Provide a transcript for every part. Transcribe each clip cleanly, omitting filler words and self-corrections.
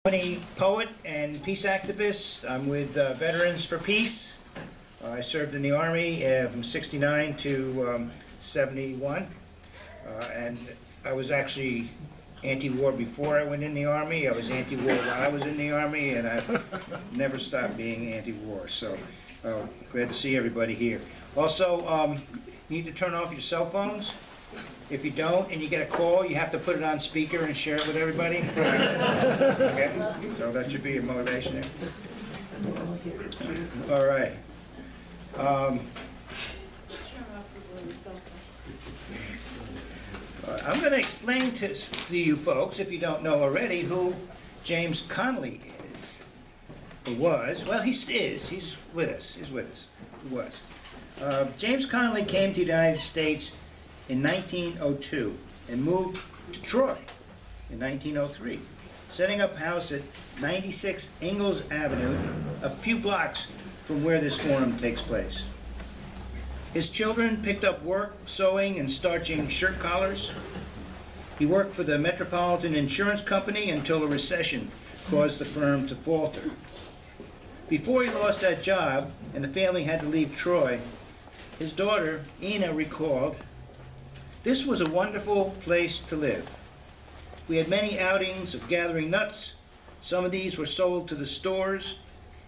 Poet and peace activist. I'm with Veterans for Peace. I served in the Army from 69 to 71. And I was actually anti-war before I went in the Army. I was anti-war while I was in the Army, and I've never stopped being anti-war. So glad to see everybody here. Also, you need to turn off your cell phones. If you don't, and you get a call, you have to put it on speaker and share it with everybody. Okay? So that should be your motivation there. All right. I'm going to explain to you folks, if you don't know already, who James Connolly is, or was. Well, he is. He's with us. He's with us. He was. James Connolly came to the United States in 1902 and moved to Troy in 1903, setting up house at 96 Ingalls Avenue, a few blocks from where this forum takes place. His children picked up work sewing and starching shirt collars. He worked for the Metropolitan Insurance Company until a recession caused the firm to falter. Before he lost that job and the family had to leave Troy, his daughter, Ina, recalled, "This was a wonderful place to live. We had many outings of gathering nuts. Some of these were sold to the stores,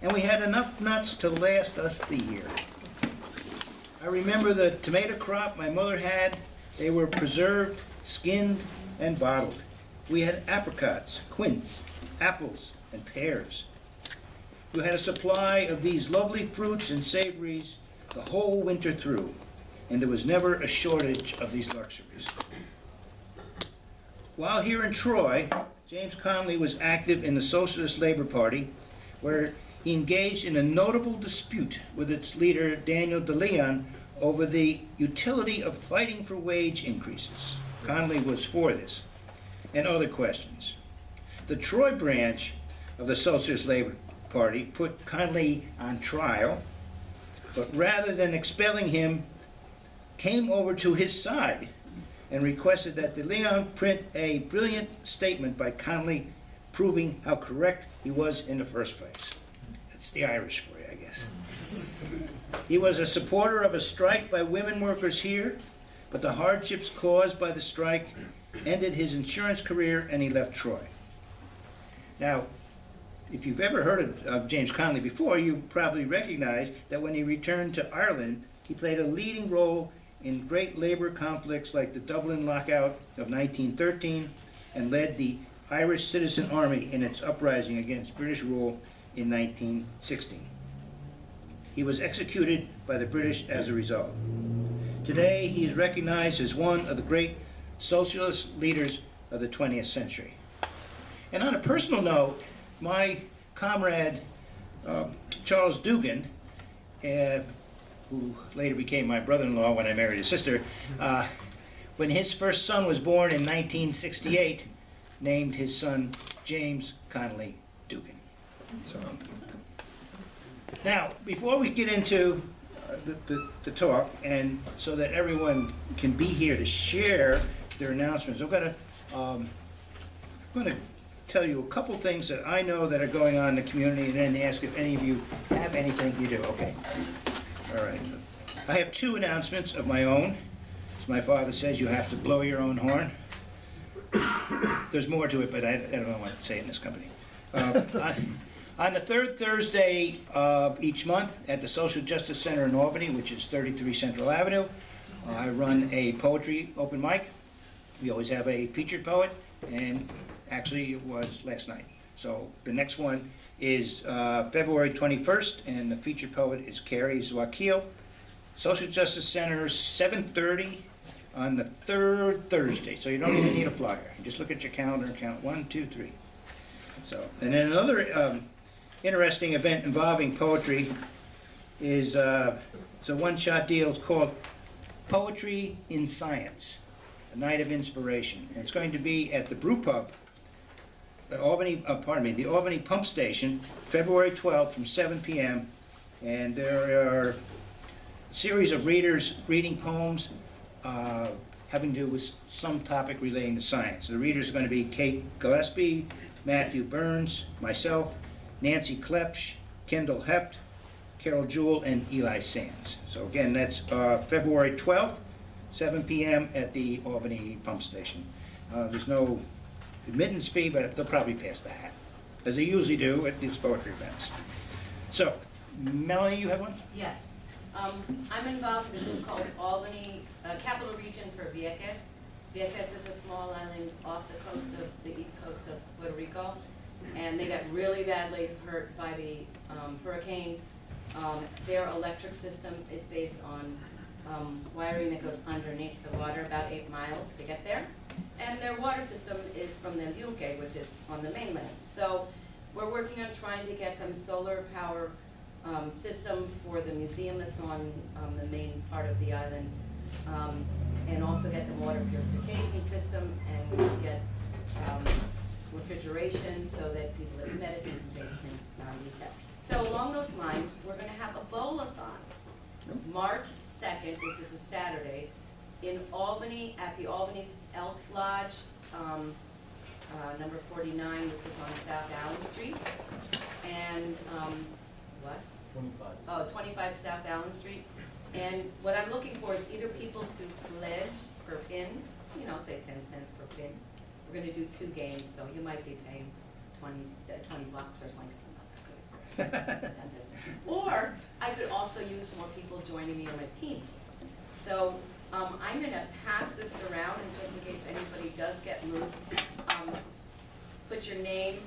and we had enough nuts to last us the year. I remember the tomato crop my mother had. They were preserved, skinned, and bottled. We had apricots, quince, apples, and pears. We had a supply of these lovely fruits and savories the whole winter through, and there was never a shortage of these luxuries." While here in Troy, James Connolly was active in the Socialist Labor Party, where he engaged in a notable dispute with its leader, Daniel de Leon, over the utility of fighting for wage increases. Connolly was for this, and other questions. The Troy branch of the Socialist Labor Party put Connolly on trial, but rather than expelling him, came over to his side and requested that de Leon print a brilliant statement by Connolly proving how correct he was in the first place. That's the Irish for you, I guess. He was a supporter of a strike by women workers here, but the hardships caused by the strike ended his insurance career and he left Troy. Now, if you've ever heard of James Connolly before, you probably recognize that when he returned to Ireland, he played a leading role in great labor conflicts like the Dublin Lockout of 1913 and led the Irish Citizen Army in its uprising against British rule in 1916. He was executed by the British as a result. Today, he is recognized as one of the great socialist leaders of the 20th century. And on a personal note, my comrade, Charles Dugan, who later became my brother-in-law when I married his sister, when his first son was born in 1968, named his son James Connolly Dugan. So, now, before we get into the talk, and so that everyone can be here to share their announcements, I'm going to tell you a couple things that I know that are going on in the community, and then ask if any of you have anything you do. Okay. All right. I have two announcements of my own. As my father says, you have to blow your own horn. There's more to it, but I don't know what to say in this company. On the third Thursday of each month at the Social Justice Center in Albany, which is 33 Central Avenue, I run a poetry open mic. We always have a featured poet, and actually it was last night. So the next one is February 21st, and the featured poet is Carrie Zwakil. Social Justice Center, 7:30 on the third Thursday. So you don't even need a flyer. You just look at your calendar and count 1, 2, 3. So, and then another interesting event involving poetry is it's a one-shot deal. It's called Poetry in Science, a Night of Inspiration. And it's going to be at the Brew Pub, the Albany Pump Station, February 12th from 7 p.m. And there are a series of readers reading poems having to do with some topic relating to science. The readers are going to be Kate Gillespie, Matthew Burns, myself, Nancy Klepsch, Kendall Heft, Carol Jewell, and Eli Sands. So again, that's February 12th, 7 p.m. at the Albany pump station. There's no admittance fee, but they'll probably pass the hat, as they usually do at these poetry events. So, Melanie, you have one? Yes. I'm involved in a group called Albany, Capital Region for Vieques. Vieques is a small island off the coast of the east coast of Puerto Rico, and they got really badly hurt by the hurricane. Their electric system is based on wiring that goes underneath the water about 8 miles to get there. And their water system is from the Yunque, which is on the mainland. So we're working on trying to get them solar power system for the museum that's on the main part of the island, and also get them water purification system and get refrigeration so that people that have medicines and things can use that. So along those lines, we're going to have a bowl-a-thon March 2nd, which is a Saturday, in Albany, at the Albany's Elks Lodge, number 49, which is on South Allen Street. And, what? 25. Oh, 25 South Allen Street. And what I'm looking for is either people to pledge per pin, you know, say 10 cents per pin. We're going to do 2 games, so you might be paying 20 bucks or something. Or I could also use more people joining me on my team. So I'm going to pass this around, and just in case anybody does get moved, put your name,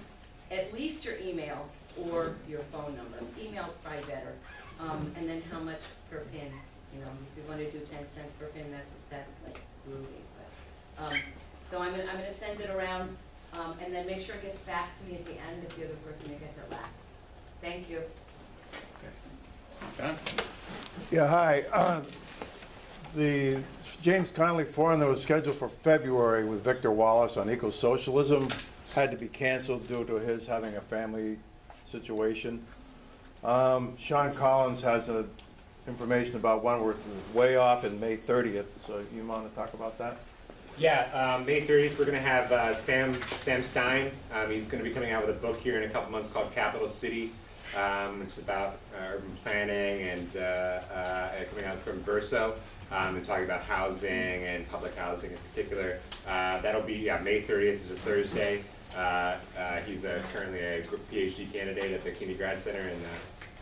at least your email, or your phone number. Email's probably better. And then how much per pin. You know, if you want to do 10 cents per pin, that's like groovy. But, so I'm gonna send it around, and then make sure it gets back to me at the end if you're the person that gets it last. Thank you. John? Yeah, hi. The James Connolly Forum that was scheduled for February with Victor Wallace on eco-socialism had to be canceled due to his having a family situation. Sean Collins has information about one we're way off in May 30th, so you want to talk about that? Yeah, May 30th, we're going to have Sam Stein. He's going to be coming out with a book here in a couple months called Capital City. It's about urban planning and coming out from Verso, and talking about housing and public housing in particular. That'll be, May 30th is a Thursday. He's currently a PhD candidate at the Kennedy Grad Center in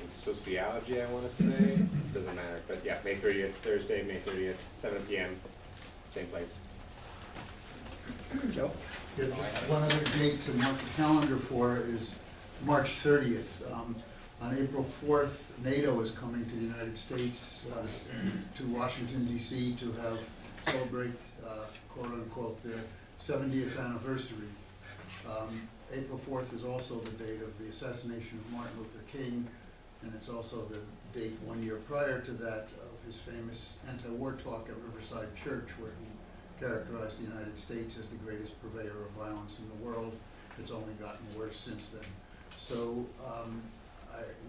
sociology, I want to say. Doesn't matter, but yeah, May 30th, Thursday, May 30th, 7 p.m., same place. Joe? Yeah, just one other date to mark the calendar for is March 30th. On April 4th, NATO is coming to the United States, to Washington, D.C. to celebrate, quote-unquote, their 70th anniversary. April 4th is also the date of the assassination of Martin Luther King, and it's also the date 1 year prior to that of his famous anti-war talk at Riverside Church, where he characterized the United States as the greatest purveyor of violence in the world. It's only gotten worse since then. So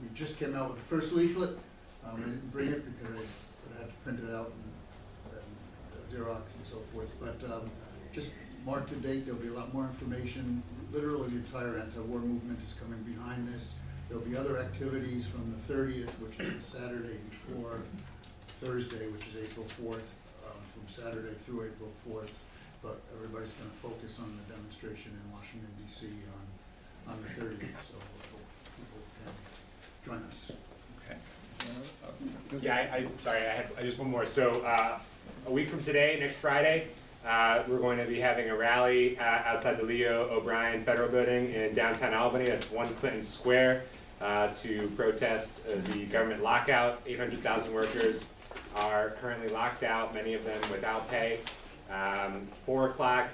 we just came out with the first leaflet. I didn't bring it because I had to print it out and Xerox and so forth. But just mark the date. There'll be a lot more information. Literally the entire anti-war movement is coming behind this. There'll be other activities from the 30th, which is Saturday before Thursday, which is April 4th, from Saturday through April 4th. But everybody's going to focus on the demonstration in Washington, D.C. on the 30th, so people can join us. Okay. Yeah, sorry, I just one more. So a week from today, next Friday, we're going to be having a rally outside the Leo O'Brien Federal Building in downtown Albany. That's 1 Clinton Square, to protest the government lockout. 800,000 workers are currently locked out, many of them without pay. 4 o'clock,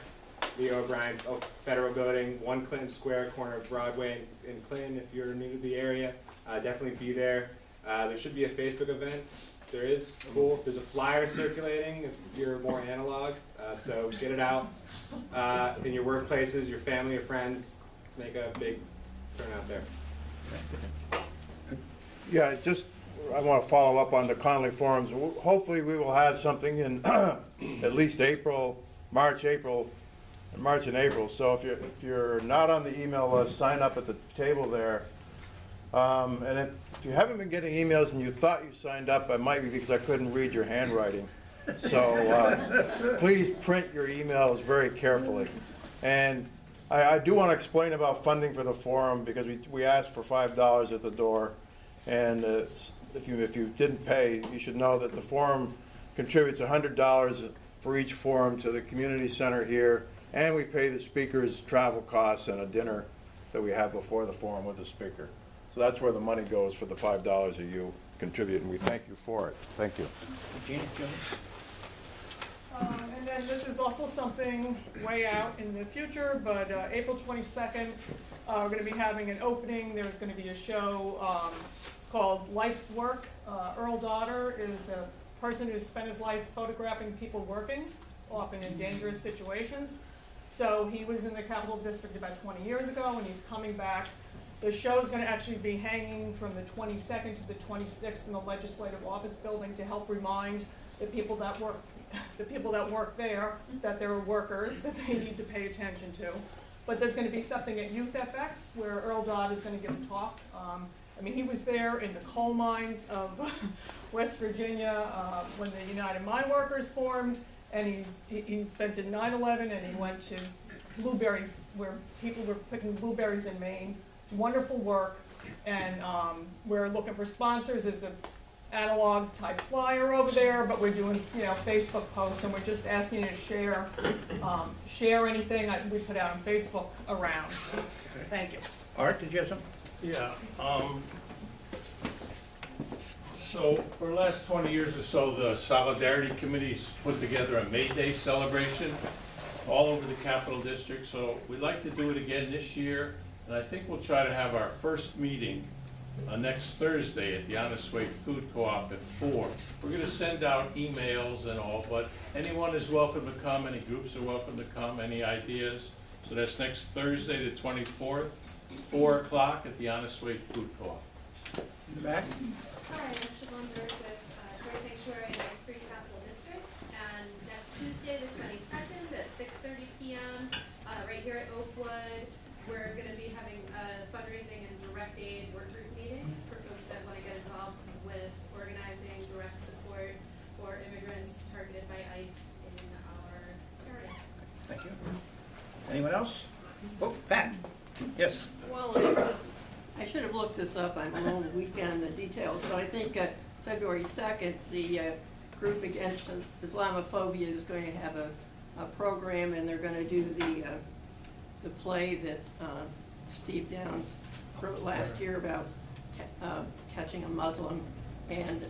Leo O'Brien Federal Building, 1 Clinton Square, corner of Broadway in Clinton. If you're new to the area, definitely be there. There should be a Facebook event. There is. Cool. There's a flyer circulating if you're more analog. So get it out in your workplaces, your family, your friends. Let's make a big turnout there. Yeah, I want to follow up on the Connolly Forums. Hopefully we will have something in at least March, April in March and April. So if you're not on the email list, sign up at the table there. And if you haven't been getting emails and you thought you signed up, it might be because I couldn't read your handwriting. So please print your emails very carefully. And I do want to explain about funding for the forum, because we asked for $5 at the door. And if you didn't pay, you should know that the forum contributes $100 for each forum to the community center here, and we pay the speakers travel costs and a dinner that we have before the forum with the speaker. So that's where the money goes for the $5 that you contribute, and we thank you for it. Thank you. Janet Jones? And then this is also something way out in the future, but April 22nd, we're going to be having an opening. There's going to be a show. It's called Life's Work. Earl Dotter is a person who's spent his life photographing people working, often in dangerous situations. So he was in the Capital District about 20 years ago, and he's coming back. The show is going to actually be hanging from the 22nd to the 26th in the Legislative Office Building to help remind the people that work there that there are workers that they need to pay attention to. But there's going to be something at Youth FX where Earl Dodd is going to give a talk. I mean, he was there in the coal mines of West Virginia when the United Mine Workers formed, and he's been to 9/11, and he went to Blueberry, where people were picking blueberries in Maine. It's wonderful work, and we're looking for sponsors. There's an analog type flyer over there, but we're doing, Facebook posts, and we're just asking you to share anything we put out on Facebook around. Thank you. Art, did you have something? Yeah, so for the last 20 years or so, the Solidarity Committee's put together a May Day celebration all over the Capital District, so we'd like to do it again this year, and I think we'll try to have our first meeting next Thursday at the Honest Way Food Co-op at 4. We're going to send out emails and all, but anyone is welcome to come, any groups are welcome to come, any ideas. So that's next Thursday, the 24th. 4 o'clock at the Honest Way Food Co-op. In the back? Hi, I'm Siobhan Bird with Troy Sanctuary in Ice Creek Capital District, and next Tuesday, the 22nd at 6:30 p.m. Right here at Oakwood, we're going to be having a fundraising and direct aid work group meeting for folks that want to get involved with organizing direct support for immigrants targeted by ICE in our area. Thank you. Anyone else? Oh, Pat. Yes. Well, I should have looked this up on my own weekend, the details, but I think February 2nd, the group against Islamophobia is going to have a program, and they're going to do the play that Steve Downs wrote last year about catching a Muslim, and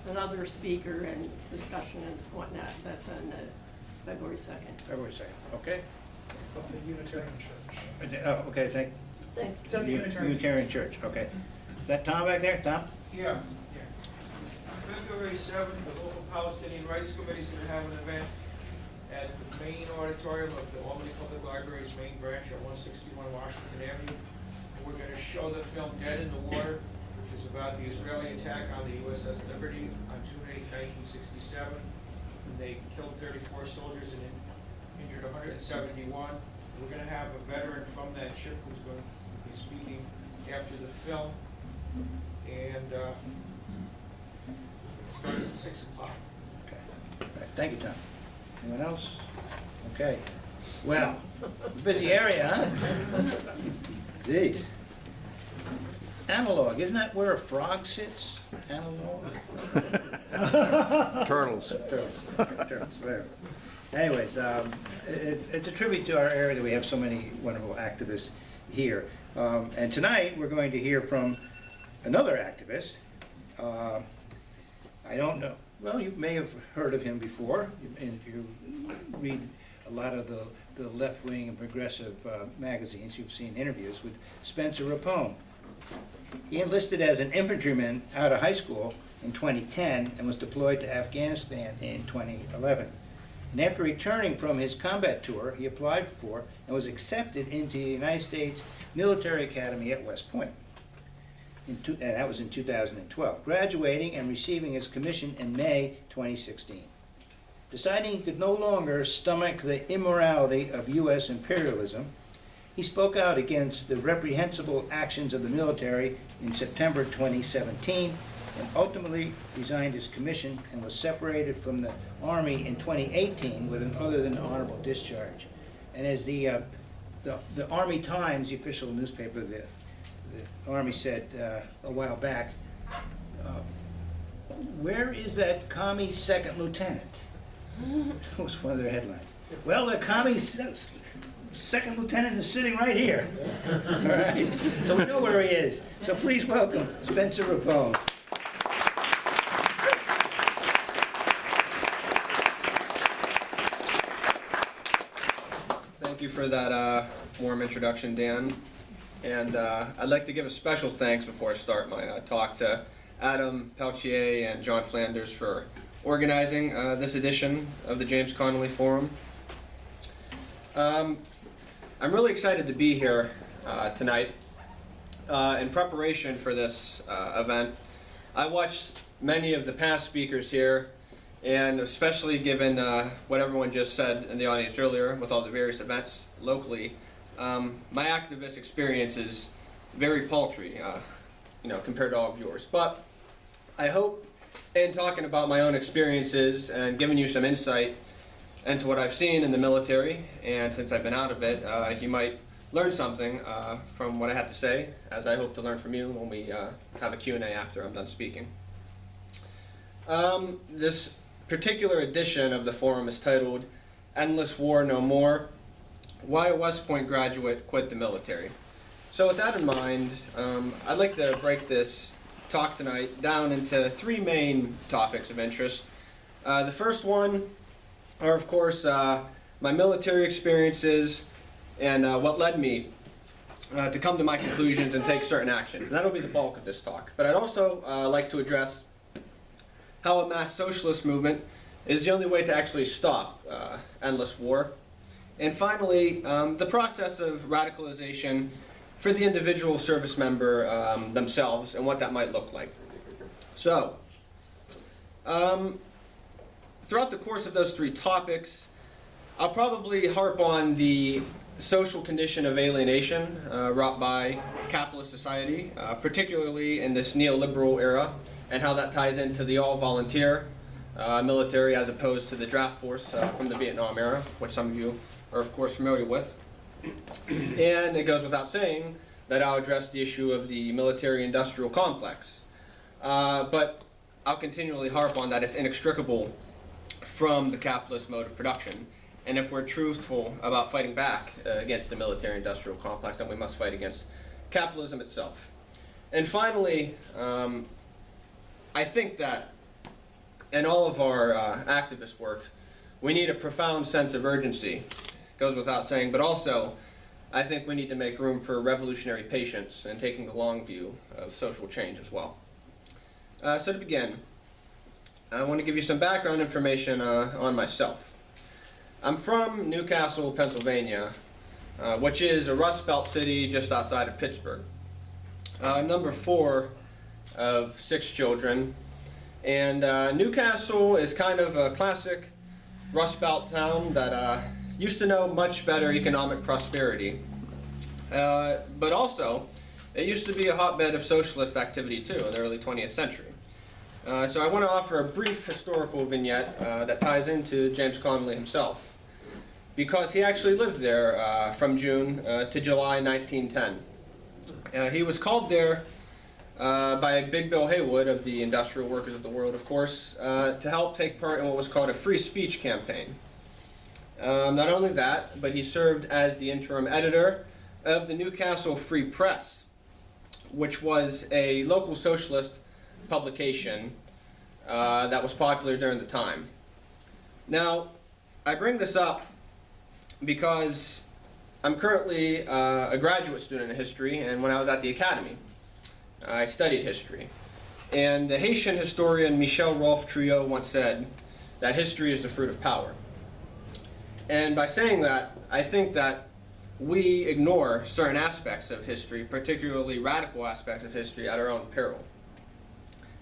another speaker and discussion and whatnot. That's on February 2nd. February 2nd. Okay. It's at the Unitarian Church. Oh, okay, thank Thanks. It's at the Unitarian. Unitarian Church. Okay. That Tom back there? Tom? Yeah. February 7th, the local Palestinian Rights Committee is going to have an event at the main auditorium of the Albany Public Library's main branch at 161 Washington Avenue. And we're going to show the film Dead in the Water, which is about the Israeli attack on the USS Liberty on June 8, 1967. They killed 34 soldiers and injured 171. We're going to have a veteran from that ship who's going to be speaking after the film. And it starts at 6 o'clock. Okay. All right. Thank you, Tom. Anyone else? Okay. Well, busy area, huh? Jeez. Analog, isn't that where a frog sits? Analog? Turtles. Turtles. Turtles, whatever. Anyways, it's a tribute to our area that we have so many wonderful activists here. And tonight, we're going to hear from another activist. I don't know. Well, you may have heard of him before, and if you read a lot of the left-wing and progressive magazines, you've seen interviews with Spenser Rapone. He enlisted as an infantryman out of high school in 2010 and was deployed to Afghanistan in 2011. And after returning from his combat tour, he applied for and was accepted into the United States Military Academy at West Point. And that was in 2012, graduating and receiving his commission in May 2016. Deciding he could no longer stomach the immorality of U.S. imperialism, he spoke out against the reprehensible actions of the military in September 2017 and ultimately resigned his commission and was separated from the Army in 2018 with an other than honorable discharge. And as the Army Times, the official newspaper of the Army, said a while back, where is that commie second lieutenant? That was one of their headlines. Well, the commie second lieutenant is sitting right here. All right? So we know where he is. So please welcome Spenser Rapone. Thank you for that warm introduction, Dan. And I'd like to give a special thanks before I start my talk to Adam Peltier and John Flanders for organizing this edition of the James Connolly Forum. I'm really excited to be here tonight. In preparation for this event, I watched many of the past speakers here, and especially given what everyone just said in the audience earlier with all the various events locally, my activist experience is very paltry, compared to all of yours. But I hope in talking about my own experiences and giving you some insight into what I've seen in the military, and since I've been out of it, you might learn something from what I have to say, as I hope to learn from you when we have a Q&A after I'm done speaking. This particular edition of the forum is titled Endless War No More, Why a West Point Graduate Quit the Military. So with that in mind, I'd like to break this talk tonight down into three main topics of interest. The first one are, of course, my military experiences and what led me to come to my conclusions and take certain actions. That'll be the bulk of this talk. But I'd also like to address how a mass socialist movement is the only way to actually stop endless war. And finally, the process of radicalization for the individual service member themselves and what that might look like. So, throughout the course of those three topics, I'll probably harp on the social condition of alienation wrought by capitalist society, particularly in this neoliberal era, and how that ties into the all-volunteer military as opposed to the draft force from the Vietnam era, which some of you are, of course, familiar with. And it goes without saying that I'll address the issue of the military-industrial complex. But I'll continually harp on that it's inextricable from the capitalist mode of production. And if we're truthful about fighting back against the military-industrial complex, then we must fight against capitalism itself. And finally, I think that in all of our activist work, we need a profound sense of urgency. Goes without saying, but also I think we need to make room for revolutionary patience and taking the long view of social change as well. So to begin, I want to give you some background information on myself. I'm from Newcastle, Pennsylvania, which is a Rust Belt city just outside of Pittsburgh. Number 4 of 6 children, and Newcastle is kind of a classic Rust Belt town that used to know much better economic prosperity. But also, it used to be a hotbed of socialist activity too in the early 20th century. So I want to offer a brief historical vignette that ties into James Connolly himself, because he actually lived there from June to July 1910. He was called there by Big Bill Haywood of the Industrial Workers of the World, of course, to help take part in what was called a free speech campaign. Not only that, but he served as the interim editor of the Newcastle Free Press, which was a local socialist publication that was popular during the time. Now, I bring this up because I'm currently a graduate student in history, and when I was at the academy, I studied history. And the Haitian historian Michel Rolfe Trio once said that history is the fruit of power. And by saying that, I think that we ignore certain aspects of history, particularly radical aspects of history, at our own peril.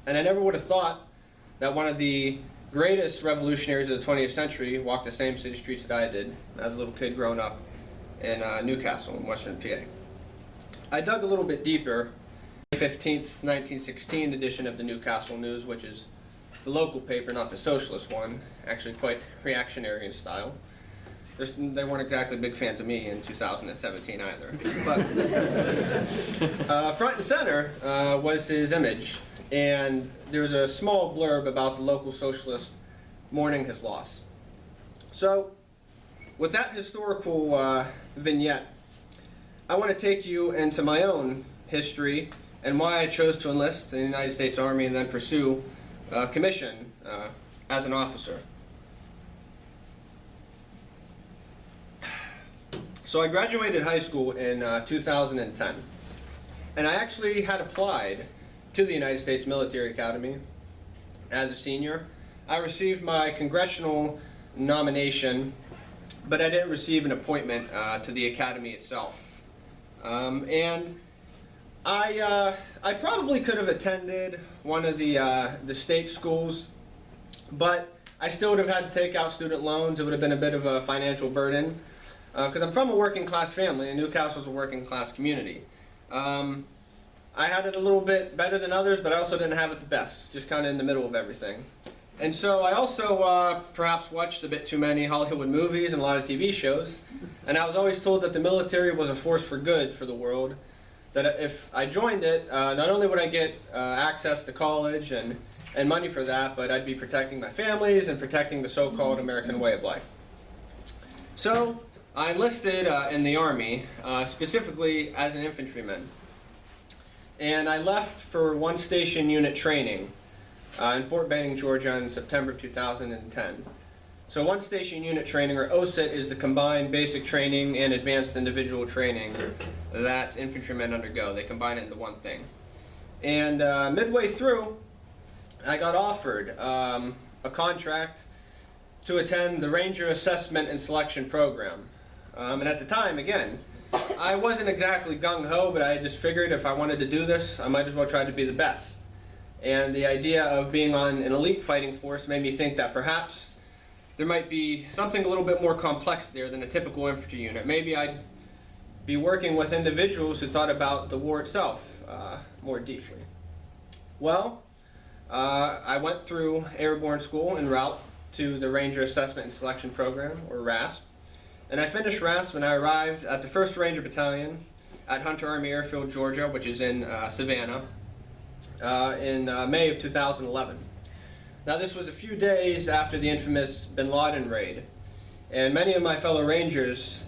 And I never would have thought that one of the greatest revolutionaries of the 20th century walked the same city streets that I did as a little kid growing up in Newcastle in western PA. I dug a little bit deeper. The 15th, 1916 edition of the Newcastle News, which is the local paper, not the socialist one, actually quite reactionary in style. They weren't exactly big fans of me in 2017 either. But front and center was his image, and there's a small blurb about the local socialist mourning his loss. So, with that historical vignette, I want to take you into my own history and why I chose to enlist in the United States Army and then pursue a commission as an officer. So I graduated high school in 2010, and I actually had applied to the United States Military Academy as a senior. I received my congressional nomination, but I didn't receive an appointment to the academy itself. And I probably could have attended one of the state schools, but I still would have had to take out student loans. It would have been a bit of a financial burden. Because I'm from a working class family, and Newcastle's a working class community. I had it a little bit better than others, but I also didn't have it the best, just kind of in the middle of everything. And so I also perhaps watched a bit too many Hollywood movies and a lot of TV shows, and I was always told that the military was a force for good for the world, that if I joined it, not only would I get access to college and money for that, but I'd be protecting my families and protecting the so-called American way of life. So I enlisted in the Army, specifically as an infantryman. And I left for one station unit training in Fort Benning, Georgia in September 2010. So one station unit training, or OSIT, is the combined basic training and advanced individual training that infantrymen undergo. They combine it into one thing. And midway through, I got offered a contract to attend the Ranger Assessment and Selection Program. And at the time, again, I wasn't exactly gung-ho, but I just figured if I wanted to do this, I might as well try to be the best. And the idea of being on an elite fighting force made me think that perhaps there might be something a little bit more complex there than a typical infantry unit. Maybe I'd be working with individuals who thought about the war itself more deeply. Well, I went through airborne school en route to the Ranger Assessment and Selection Program, or RASP. And I finished RASP when I arrived at the 1st Ranger Battalion at Hunter Army Airfield, Georgia, which is in Savannah, in May of 2011. Now this was a few days after the infamous bin Laden raid, and many of my fellow Rangers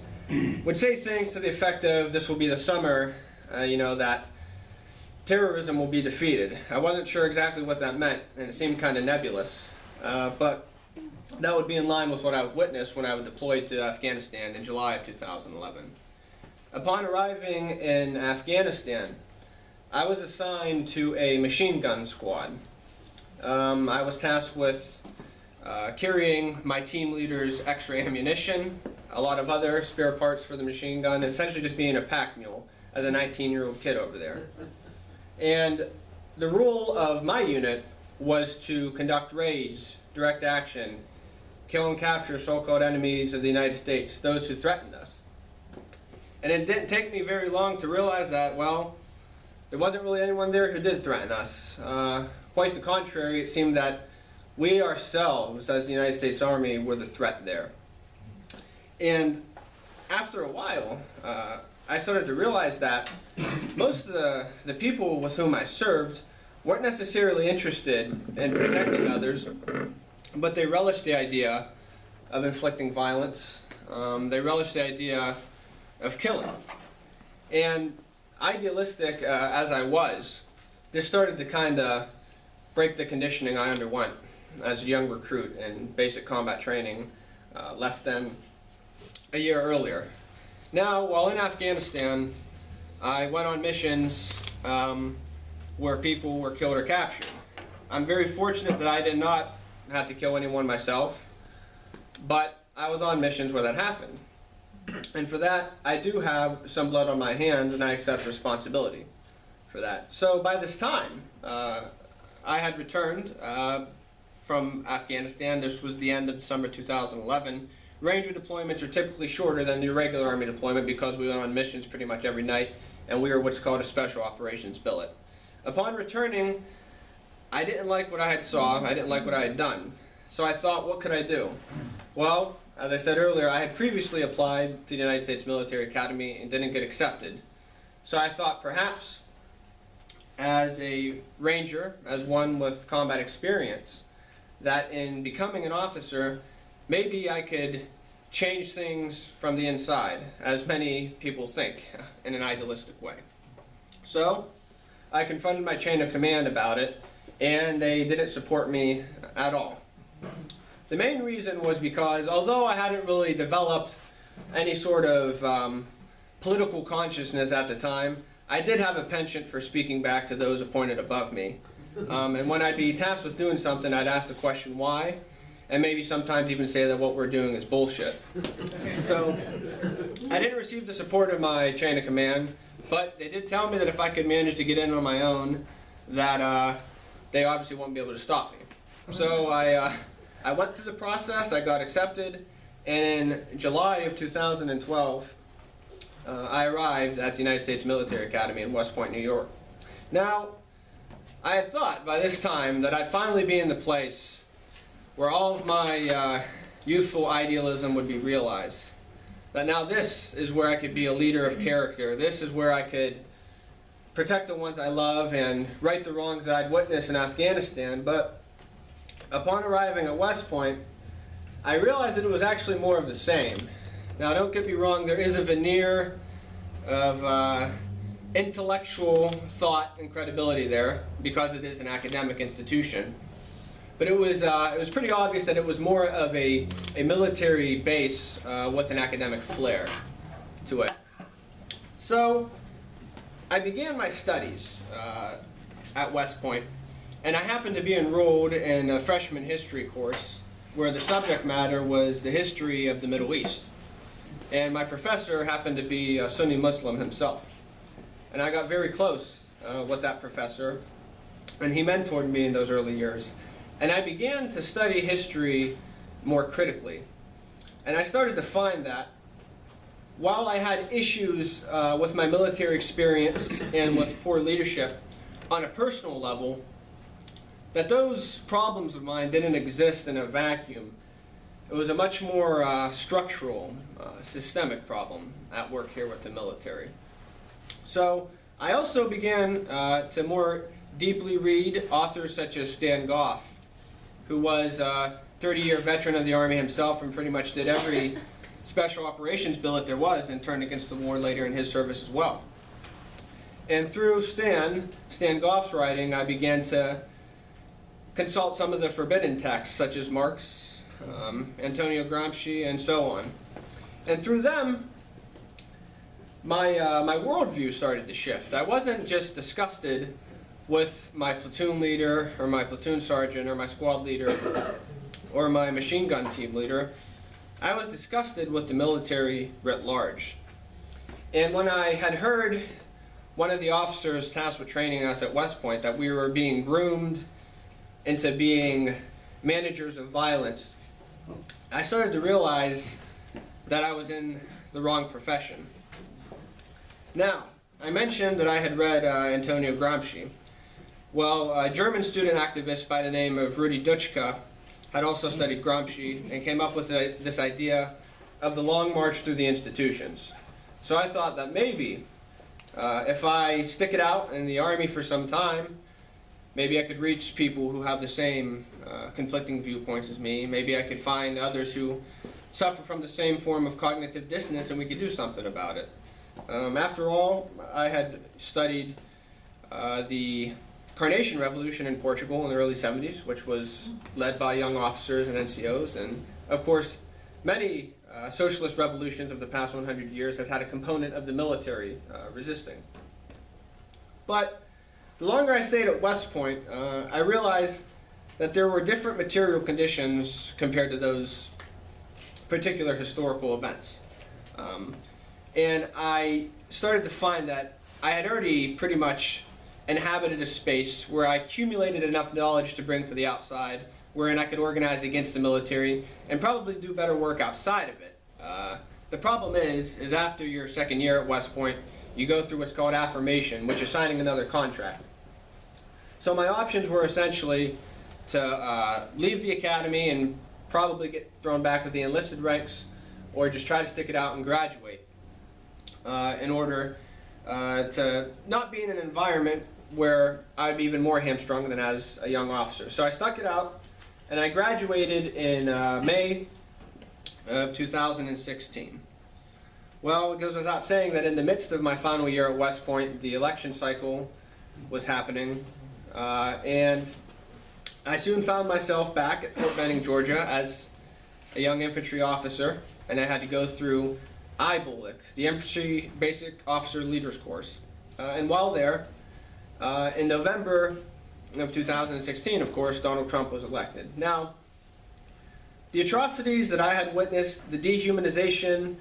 would say things to the effect of, this will be the summer, that terrorism will be defeated. I wasn't sure exactly what that meant, and it seemed kind of nebulous, but that would be in line with what I would witness when I was deployed to Afghanistan in July of 2011. Upon arriving in Afghanistan, I was assigned to a machine gun squad. I was tasked with carrying my team leader's extra ammunition, a lot of other spare parts for the machine gun, essentially just being a pack mule as a 19-year-old kid over there. And the role of my unit was to conduct raids, direct action, kill and capture so-called enemies of the United States, those who threatened us. And it didn't take me very long to realize that, well, there wasn't really anyone there who did threaten us. Quite the contrary, it seemed that we ourselves, as the United States Army, were the threat there. And after a while, I started to realize that most of the people with whom I served weren't necessarily interested in protecting others, but they relished the idea of inflicting violence. They relished the idea of killing. And idealistic as I was, this started to kind of break the conditioning I underwent as a young recruit in basic combat training less than a year earlier. Now, while in Afghanistan, I went on missions where people were killed or captured. I'm very fortunate that I did not have to kill anyone myself, but I was on missions where that happened. And for that, I do have some blood on my hands, and I accept responsibility for that. So by this time, I had returned from Afghanistan. This was the end of December 2011. Ranger deployments are typically shorter than the regular Army deployment because we went on missions pretty much every night, and we were what's called a special operations billet. Upon returning, I didn't like what I had saw, I didn't like what I had done. So I thought, what could I do? Well, as I said earlier, I had previously applied to the United States Military Academy and didn't get accepted. So I thought perhaps as a Ranger, as one with combat experience, that in becoming an officer, maybe I could change things from the inside, as many people think, in an idealistic way. So I confronted my chain of command about it, and they didn't support me at all. The main reason was because although I hadn't really developed any sort of political consciousness at the time, I did have a penchant for speaking back to those appointed above me. And when I'd be tasked with doing something, I'd ask the question why, and maybe sometimes even say that what we're doing is bullshit. So I didn't receive the support of my chain of command, but they did tell me that if I could manage to get in on my own, that they obviously won't be able to stop me. So I went through the process, I got accepted, and in July of 2012, I arrived at the United States Military Academy in West Point, New York. Now, I had thought by this time that I'd finally be in the place where all of my youthful idealism would be realized. That now this is where I could be a leader of character. This is where I could protect the ones I love and right the wrongs that I'd witnessed in Afghanistan. But upon arriving at West Point, I realized that it was actually more of the same. Now, don't get me wrong, there is a veneer of intellectual thought and credibility there because it is an academic institution. But it was pretty obvious that it was more of a military base with an academic flair to it. So I began my studies at West Point, and I happened to be enrolled in a freshman history course where the subject matter was the history of the Middle East. And my professor happened to be a Sunni Muslim himself. And I got very close with that professor, and he mentored me in those early years. And I began to study history more critically. And I started to find that while I had issues with my military experience and with poor leadership on a personal level, that those problems of mine didn't exist in a vacuum. It was a much more structural, systemic problem at work here with the military. So I also began to more deeply read authors such as Stan Goff, who was a 30-year veteran of the Army himself and pretty much did every special operations billet there was and turned against the war later in his service as well. And through Stan Goff's writing, I began to consult some of the forbidden texts such as Marx, Antonio Gramsci, and so on. And through them, my worldview started to shift. I wasn't just disgusted with my platoon leader, or my platoon sergeant, or my squad leader, or my machine gun team leader. I was disgusted with the military writ large. And when I had heard one of the officers tasked with training us at West Point that we were being groomed into being managers of violence, I started to realize that I was in the wrong profession. Now, I mentioned that I had read Antonio Gramsci. Well, a German student activist by the name of Rudi Dutschke had also studied Gramsci and came up with this idea of the long march through the institutions. So I thought that maybe if I stick it out in the Army for some time, maybe I could reach people who have the same conflicting viewpoints as me. Maybe I could find others who suffer from the same form of cognitive dissonance and we could do something about it. After all, I had studied the Carnation Revolution in Portugal in the early 70s, which was led by young officers and NCOs. And of course, many socialist revolutions of the past 100 years has had a component of the military resisting. But the longer I stayed at West Point, I realized that there were different material conditions compared to those particular historical events. And I started to find that I had already pretty much inhabited a space where I accumulated enough knowledge to bring to the outside wherein I could organize against the military and probably do better work outside of it. The problem is after your second year at West Point, you go through what's called affirmation, which is signing another contract. So my options were essentially to leave the academy and probably get thrown back to the enlisted ranks, or just try to stick it out and graduate in order to not be in an environment where I'd be even more hamstrung than as a young officer. So I stuck it out, and I graduated in May of 2016. Well, it goes without saying that in the midst of my final year at West Point, the election cycle was happening, and I soon found myself back at Fort Benning, Georgia, as a young infantry officer, and I had to go through IBOLIC, the Infantry Basic Officer Leaders Course. And while there, in November of 2016, of course, Donald Trump was elected. Now, the atrocities that I had witnessed, the dehumanization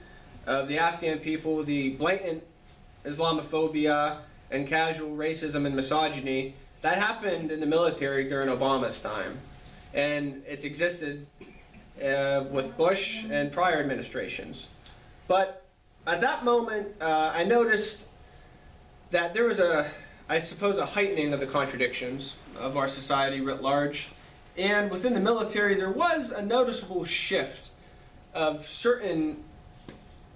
of the Afghan people, the blatant Islamophobia and casual racism and misogyny, that happened in the military during Obama's time. And it's existed with Bush and prior administrations. But at that moment, I noticed that there was I suppose, a heightening of the contradictions of our society writ large. And within the military, there was a noticeable shift of certain,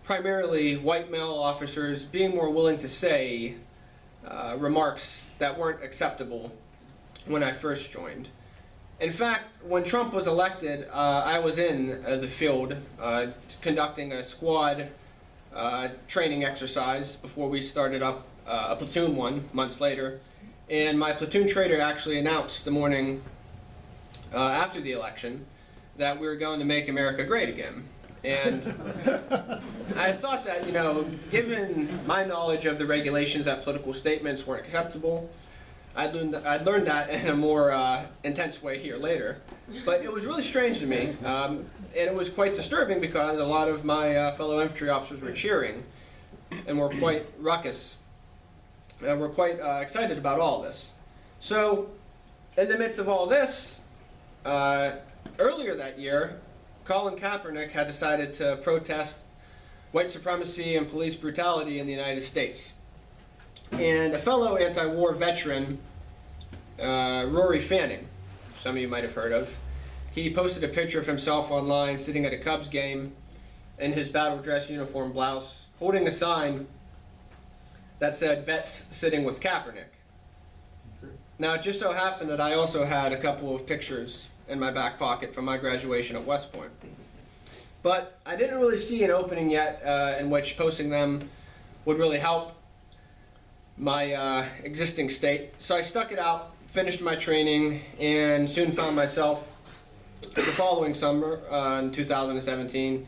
primarily white male officers, being more willing to say remarks that weren't acceptable when I first joined. In fact, when Trump was elected, I was in the field conducting a squad training exercise before we started up a platoon one months later. And my platoon trader actually announced the morning after the election that we were going to make America great again. And I thought that, you know, given my knowledge of the regulations that political statements weren't acceptable, I'd learned that in a more intense way here later. But it was really strange to me, and it was quite disturbing because a lot of my fellow infantry officers were cheering and were quite ruckus. We're quite excited about all this. So, in the midst of all this, earlier that year, Colin Kaepernick had decided to protest white supremacy and police brutality in the United States. And a fellow anti-war veteran, Rory Fanning, some of you might have heard of, he posted a picture of himself online sitting at a Cubs game in his battle dress uniform blouse, holding a sign that said, "Vets sitting with Kaepernick." Now, it just so happened that I also had a couple of pictures in my back pocket from my graduation at West Point. But I didn't really see an opening yet in which posting them would really help my existing state. So I stuck it out, finished my training, and soon found myself the following summer in 2017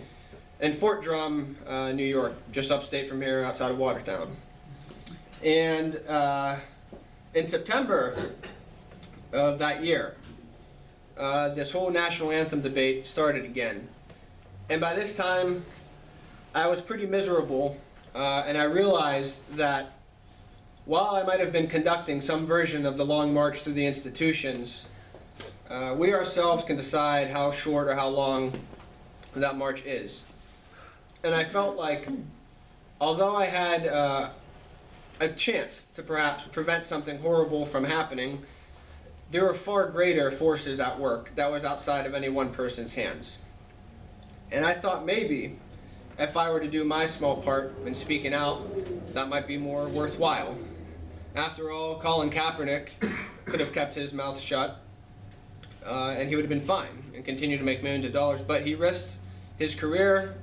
in Fort Drum, New York, just upstate from here outside of Watertown. And in September of that year, this whole national anthem debate started again. And by this time, I was pretty miserable, and I realized that while I might have been conducting some version of the long march through the institutions, we ourselves can decide how short or how long that march is. And I felt like, although I had a chance to perhaps prevent something horrible from happening, there were far greater forces at work that was outside of any one person's hands. And I thought maybe if I were to do my small part in speaking out, that might be more worthwhile. After all, Colin Kaepernick could have kept his mouth shut, and he would have been fine and continued to make millions of dollars, but he risked his career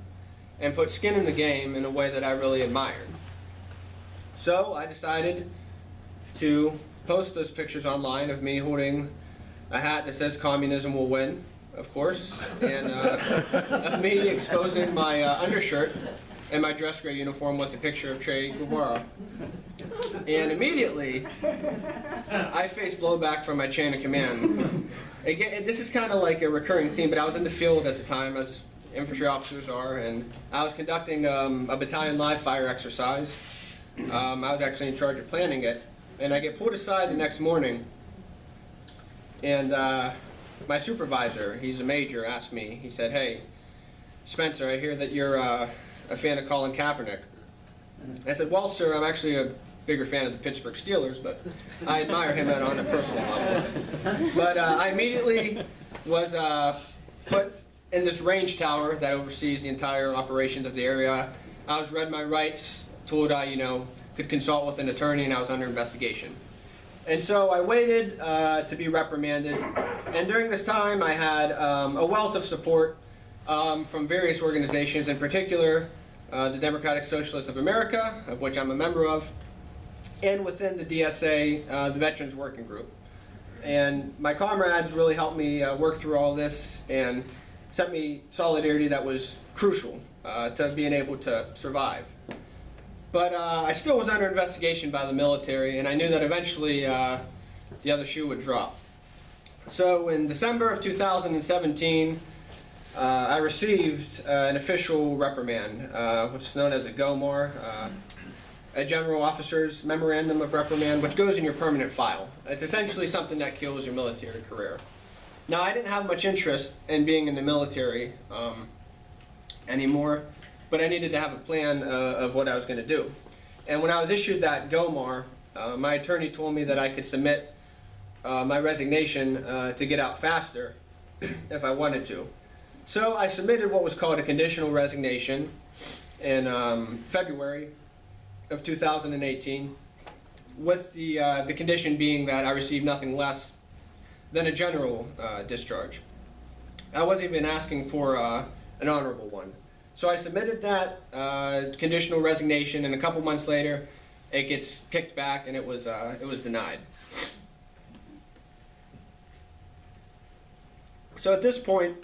and put skin in the game in a way that I really admired. So I decided to post those pictures online of me holding a hat that says "Communism will win," of course, and of me exposing my undershirt and my dress gray uniform with a picture of Che Guevara. And immediately, I faced blowback from my chain of command. Again, this is kind of like a recurring theme, but I was in the field at the time, as infantry officers are, and I was conducting a battalion live fire exercise. I was actually in charge of planning it, and I get pulled aside the next morning, and my supervisor, he's a major, asked me, he said, "Hey, Spencer, I hear that you're a fan of Colin Kaepernick." I said, "Well, sir, I'm actually a bigger fan of the Pittsburgh Steelers, but I admire him on a personal level." But I immediately was put in this range tower that oversees the entire operations of the area. I was read my rights, told I, could consult with an attorney, and I was under investigation. And so I waited to be reprimanded, and during this time I had a wealth of support from various organizations, in particular the Democratic Socialists of America, of which I'm a member of, and within the DSA, the Veterans Working Group. And my comrades really helped me work through all this and sent me solidarity that was crucial to being able to survive. But I still was under investigation by the military, and I knew that eventually the other shoe would drop. So in December of 2017, I received an official reprimand, which is known as a GOMOR, a General Officer's Memorandum of Reprimand, which goes in your permanent file. It's essentially something that kills your military career. Now, I didn't have much interest in being in the military anymore, but I needed to have a plan of what I was going to do. And when I was issued that GOMOR, my attorney told me that I could submit my resignation to get out faster if I wanted to. So I submitted what was called a conditional resignation in February of 2018, with the condition being that I received nothing less than a general discharge. I wasn't even asking for an honorable one. So I submitted that conditional resignation, and a couple months later, it gets kicked back, and it was denied. So at this point,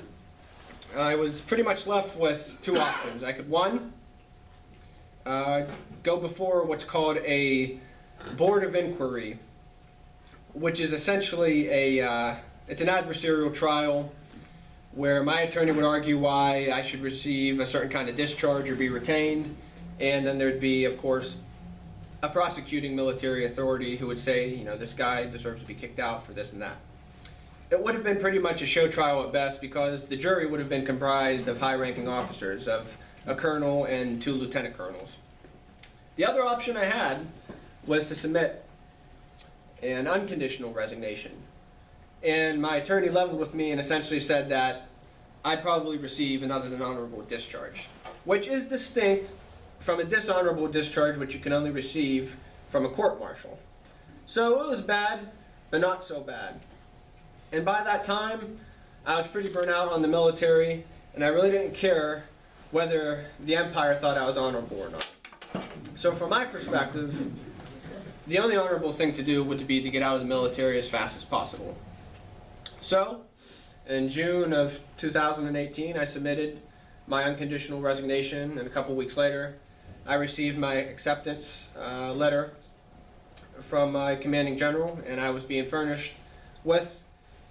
I was pretty much left with two options. I could, one, go before what's called a board of inquiry, which is essentially it's an adversarial trial where my attorney would argue why I should receive a certain kind of discharge or be retained, and then there'd be, of course, a prosecuting military authority who would say, this guy deserves to be kicked out for this and that. It would have been pretty much a show trial at best, because the jury would have been comprised of high-ranking officers, of a colonel and 2 lieutenant colonels. The other option I had was to submit an unconditional resignation. And my attorney leveled with me and essentially said that I'd probably receive an other than honorable discharge, which is distinct from a dishonorable discharge, which you can only receive from a court-martial. So it was bad, but not so bad. And by that time, I was pretty burnt out on the military, and I really didn't care whether the empire thought I was honorable or not. So from my perspective, the only honorable thing to do would be to get out of the military as fast as possible. So, in June of 2018, I submitted my unconditional resignation, and a couple weeks later, I received my acceptance letter from my commanding general, and I was being furnished with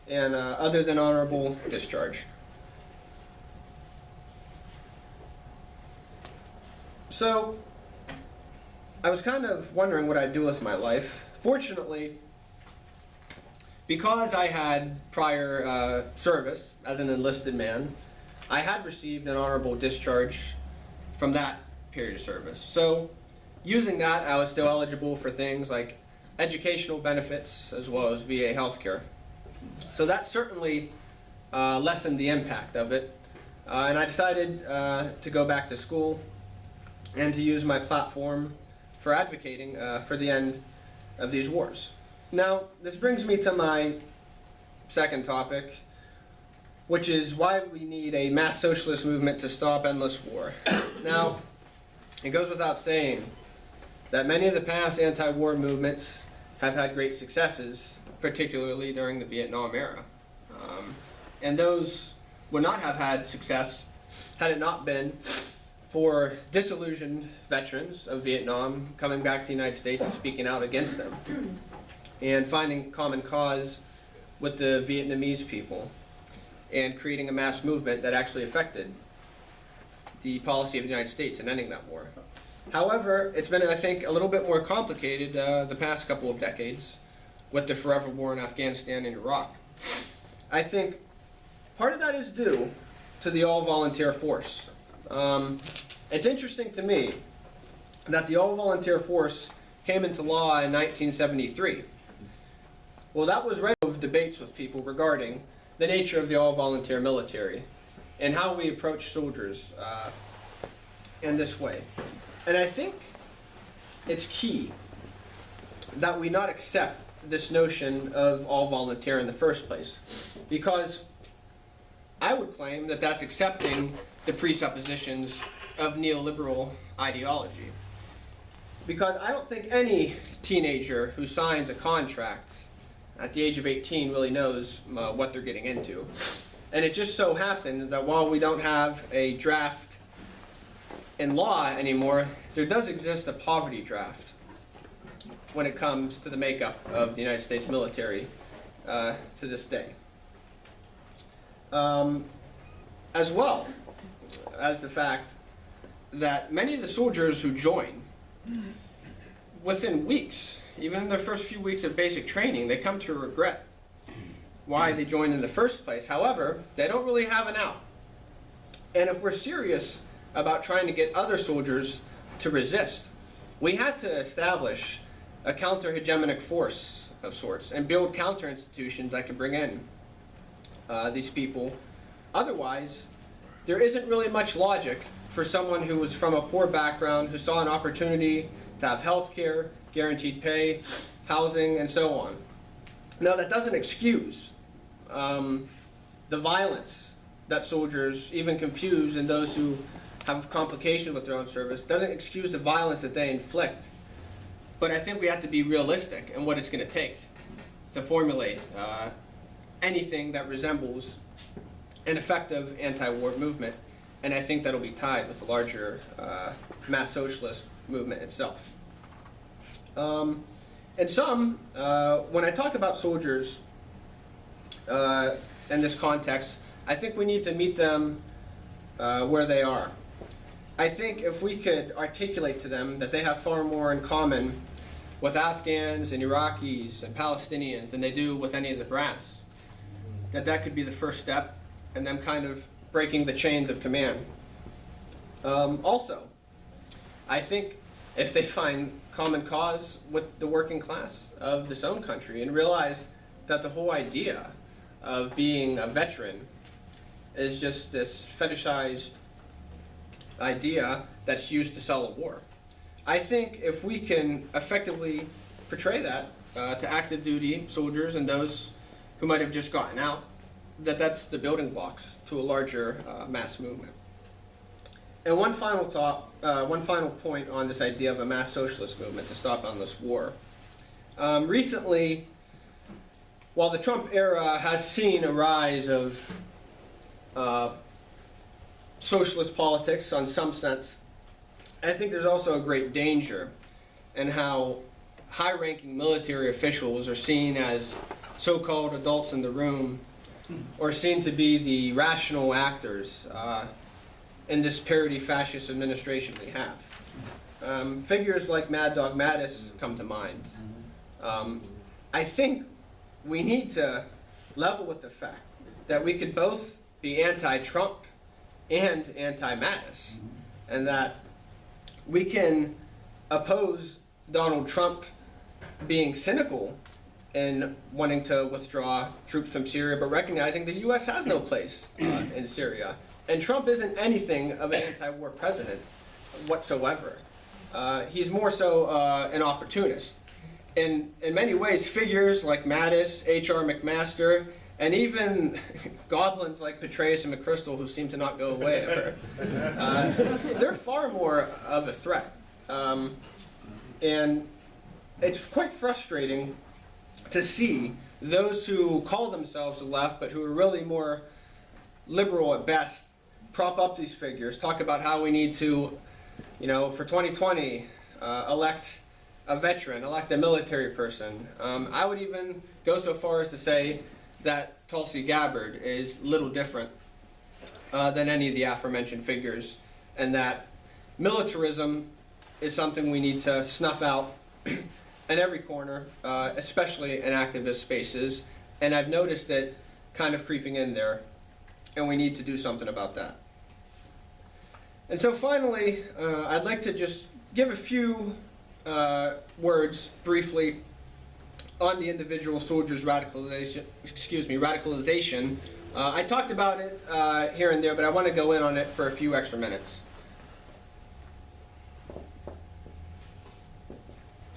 an other than honorable discharge. So, I was kind of wondering what I'd do with my life. Fortunately, because I had prior service as an enlisted man, I had received an honorable discharge from that period of service. So, using that, I was still eligible for things like educational benefits as well as VA healthcare. So that certainly lessened the impact of it. And I decided to go back to school and to use my platform for advocating for the end of these wars. Now, this brings me to my second topic, which is why we need a mass socialist movement to stop endless war. Now, it goes without saying that many of the past anti-war movements have had great successes, particularly during the Vietnam era. And those would not have had success had it not been for disillusioned veterans of Vietnam coming back to the United States and speaking out against them, and finding common cause with the Vietnamese people, and creating a mass movement that actually affected the policy of the United States in ending that war. However, it's been, I think, a little bit more complicated the past couple of decades with the forever war in Afghanistan and Iraq. I think part of that is due to the all-volunteer force. It's interesting to me that the all-volunteer force came into law in 1973. Well, that was right of debates with people regarding the nature of the all-volunteer military and how we approach soldiers in this way. And I think it's key that we not accept this notion of all-volunteer in the first place, because I would claim that that's accepting the presuppositions of neoliberal ideology. Because I don't think any teenager who signs a contract at the age of 18 really knows what they're getting into. And it just so happens that while we don't have a draft in law anymore, there does exist a poverty draft when it comes to the makeup of the United States military to this day. As well as the fact that many of the soldiers who join, within weeks, even in their first few weeks of basic training, they come to regret why they joined in the first place. However, they don't really have an out. And if we're serious about trying to get other soldiers to resist, we had to establish a counter-hegemonic force of sorts and build counter-institutions that can bring in these people. Otherwise, there isn't really much logic for someone who was from a poor background, who saw an opportunity to have health care, guaranteed pay, housing, and so on. Now, that doesn't excuse the violence that soldiers, even confused, and those who have complications with their own service, doesn't excuse the violence that they inflict. But I think we have to be realistic in what it's going to take to formulate anything that resembles an effective anti-war movement, and I think that'll be tied with the larger mass socialist movement itself. And some, when I talk about soldiers in this context, I think we need to meet them where they are. I think if we could articulate to them that they have far more in common with Afghans and Iraqis and Palestinians than they do with any of the brass, that could be the first step in them kind of breaking the chains of command. Also, I think if they find common cause with the working class of this own country and realize that the whole idea of being a veteran is just this fetishized idea that's used to sell a war. I think if we can effectively portray that to active duty soldiers and those who might have just gotten out, that's the building blocks to a larger mass movement. And one final point on this idea of a mass socialist movement to stop on this war. Recently, while the Trump era has seen a rise of socialist politics on some sense, I think there's also a great danger in how high-ranking military officials are seen as so-called adults in the room, or seen to be the rational actors in this parody fascist administration we have. Figures like Mad Dog Mattis come to mind. I think we need to level with the fact that we could both be anti-Trump and anti-Mattis, and that we can oppose Donald Trump being cynical in wanting to withdraw troops from Syria, but recognizing the U.S. has no place in Syria. And Trump isn't anything of an anti-war president whatsoever. He's more so an opportunist. In many ways, figures like Mattis, H.R. McMaster, and even goblins like Petraeus and McChrystal, who seem to not go away ever, they're far more of a threat. And it's quite frustrating to see those who call themselves the left, but who are really more liberal at best, prop up these figures, talk about how we need to, for 2020, elect a veteran, elect a military person. I would even go so far as to say that Tulsi Gabbard is little different than any of the aforementioned figures, and that militarism is something we need to snuff out in every corner, especially in activist spaces. And I've noticed that kind of creeping in there, and we need to do something about that. And so finally, I'd like to just give a few words briefly on the individual soldier's radicalization. I talked about it here and there, but I want to go in on it for a few extra minutes.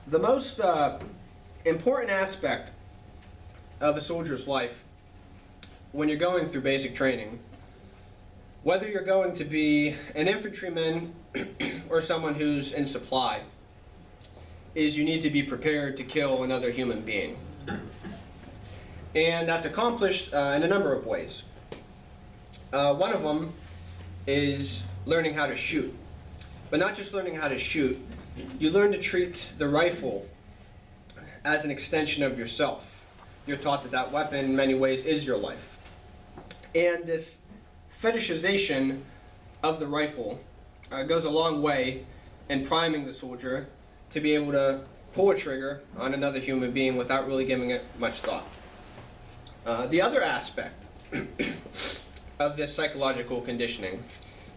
The most important aspect of a soldier's life when you're going through basic training, whether you're going to be an infantryman or someone who's in supply, is you need to be prepared to kill another human being. And that's accomplished in a number of ways. One of them is learning how to shoot. But not just learning how to shoot, you learn to treat the rifle as an extension of yourself. You're taught that that weapon in many ways is your life. And this fetishization of the rifle goes a long way in priming the soldier to be able to pull a trigger on another human being without really giving it much thought. The other aspect of this psychological conditioning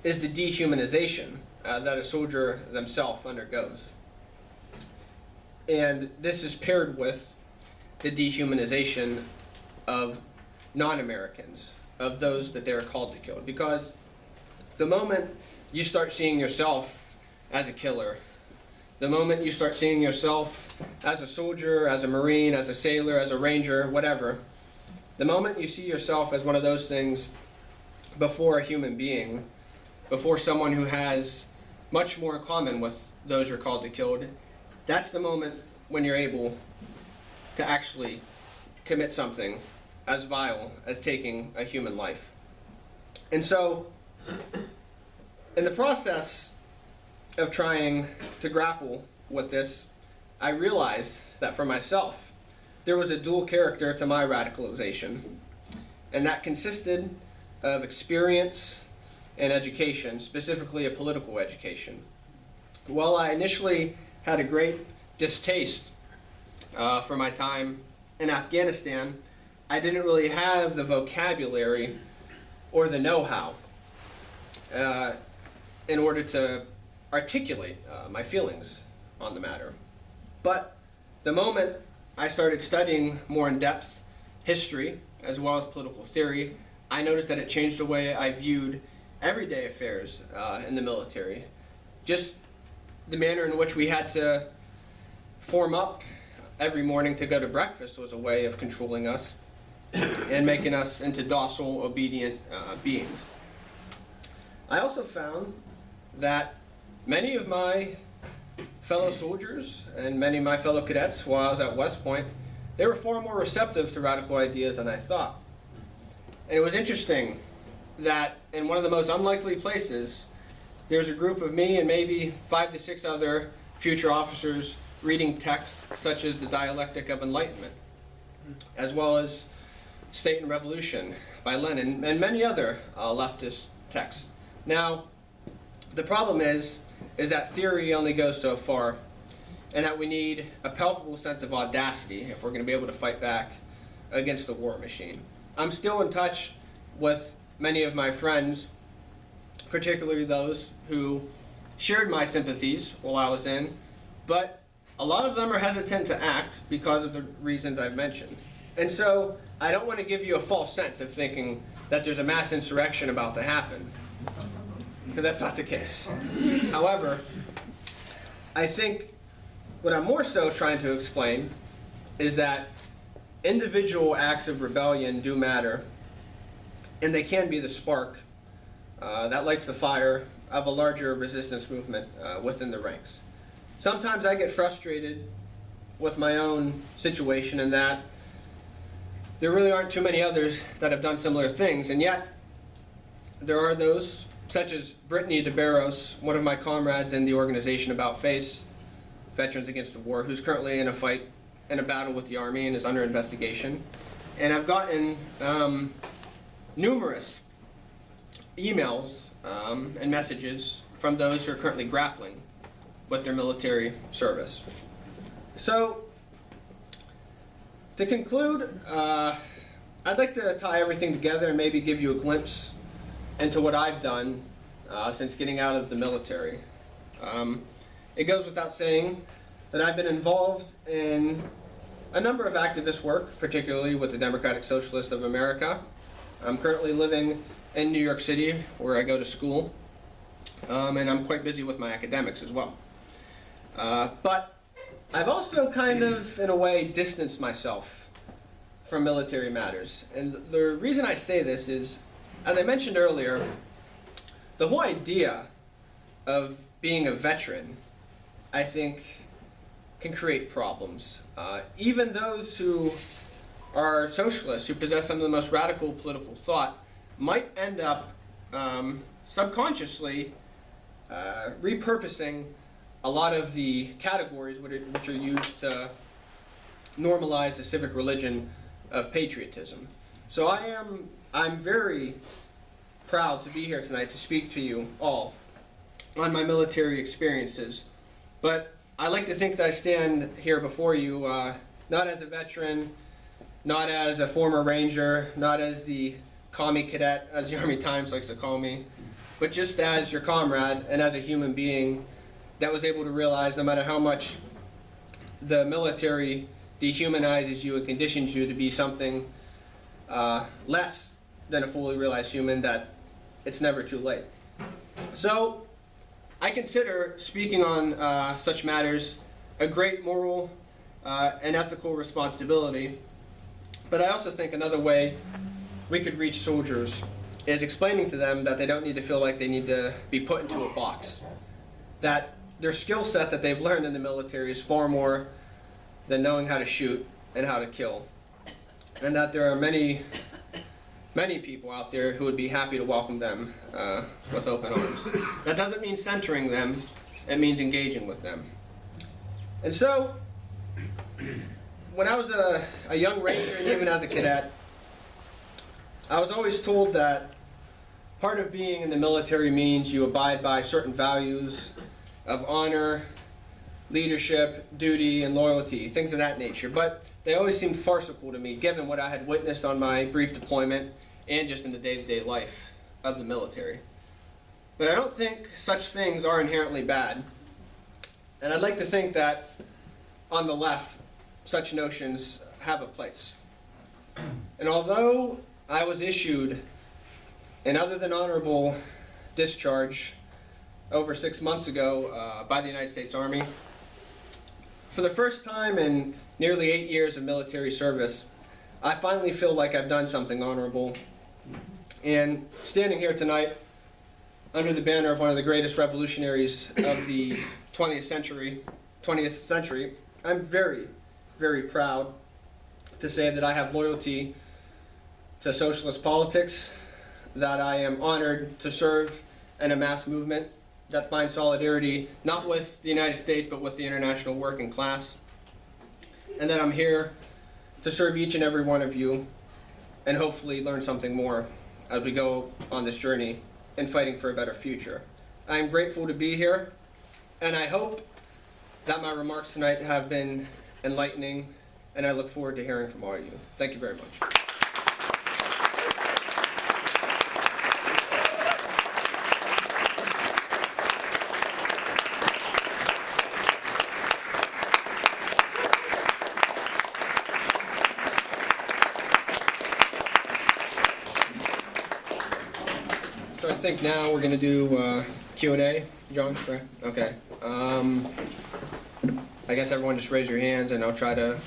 is the dehumanization that a soldier themselves undergoes. And this is paired with the dehumanization of non-Americans, of those that they're called to kill. Because the moment you start seeing yourself as a killer, the moment you start seeing yourself as a soldier, as a Marine, as a sailor, as a ranger, whatever, the moment you see yourself as one of those things before a human being, before someone who has much more in common with those you're called to kill, that's the moment when you're able to actually commit something as vile as taking a human life. And so, in the process of trying to grapple with this, I realized that for myself, there was a dual character to my radicalization, and that consisted of experience and education, specifically a political education. While I initially had a great distaste for my time in Afghanistan, I didn't really have the vocabulary or the know-how in order to articulate my feelings on the matter. But the moment I started studying more in depth history as well as political theory, I noticed that it changed the way I viewed everyday affairs in the military. Just the manner in which we had to form up every morning to go to breakfast was a way of controlling us and making us into docile, obedient beings. I also found that many of my fellow soldiers and many of my fellow cadets while I was at West Point, they were far more receptive to radical ideas than I thought. And it was interesting that in one of the most unlikely places, there's a group of me and maybe 5 to 6 other future officers reading texts such as The Dialectic of Enlightenment, as well as State and Revolution by Lenin, and many other leftist texts. Now, the problem is that theory only goes so far, and that we need a palpable sense of audacity if we're going to be able to fight back against the war machine. I'm still in touch with many of my friends, particularly those who shared my sympathies while I was in, but a lot of them are hesitant to act because of the reasons I've mentioned. And so I don't want to give you a false sense of thinking that there's a mass insurrection about to happen, because that's not the case. However, I think what I'm more so trying to explain is that individual acts of rebellion do matter, and they can be the spark that lights the fire of a larger resistance movement within the ranks. Sometimes I get frustrated with my own situation in that there really aren't too many others that have done similar things, and yet there are those, such as Brittany DeBarros, one of my comrades in the organization About Face, Veterans Against the War, who's currently in a fight, in a battle with the Army and is under investigation. And I've gotten numerous emails and messages from those who are currently grappling with their military service. So, to conclude, I'd like to tie everything together and maybe give you a glimpse into what I've done since getting out of the military. It goes without saying that I've been involved in a number of activist work, particularly with the Democratic Socialists of America. I'm currently living in New York City, where I go to school, and I'm quite busy with my academics as well. But I've also kind of, in a way, distanced myself from military matters. And the reason I say this is, as I mentioned earlier, the whole idea of being a veteran, I think, can create problems. Even those who are socialists, who possess some of the most radical political thought, might end up subconsciously repurposing a lot of the categories which are used to normalize the civic religion of patriotism. So I'm very proud to be here tonight to speak to you all on my military experiences. But I like to think that I stand here before you not as a veteran, not as a former Ranger, not as the commie cadet, as the Army Times likes to call me, but just as your comrade and as a human being that was able to realize no matter how much the military dehumanizes you and conditions you to be something less than a fully realized human, that it's never too late. So I consider speaking on such matters a great moral and ethical responsibility, but I also think another way we could reach soldiers is explaining to them that they don't need to feel like they need to be put into a box, that their skill set that they've learned in the military is far more than knowing how to shoot and how to kill, and that there are many people out there who would be happy to welcome them with open arms. That doesn't mean centering them, it means engaging with them. And so, when I was a young Ranger and even as a cadet, I was always told that part of being in the military means you abide by certain values of honor, leadership, duty, and loyalty, things of that nature. But they always seemed farcical to me, given what I had witnessed on my brief deployment and just in the day-to-day life of the military. But I don't think such things are inherently bad. And I'd like to think that on the left, such notions have a place. And although I was issued an other than honorable discharge over 6 months ago by the United States Army, for the first time in nearly 8 years of military service, I finally feel like I've done something honorable. And standing here tonight under the banner of one of the greatest revolutionaries of the 20th century, I'm very, very proud to say that I have loyalty to socialist politics, that I am honored to serve in a mass movement that finds solidarity not with the United States but with the international working class, and that I'm here to serve each and every one of you and hopefully learn something more as we go on this journey in fighting for a better future. I am grateful to be here, and I hope that my remarks tonight have been enlightening, and I look forward to hearing from all of you. Thank you very much. So I think now we're going to do Q&A. John, correct? Okay. I guess everyone just raise your hands and I'll try to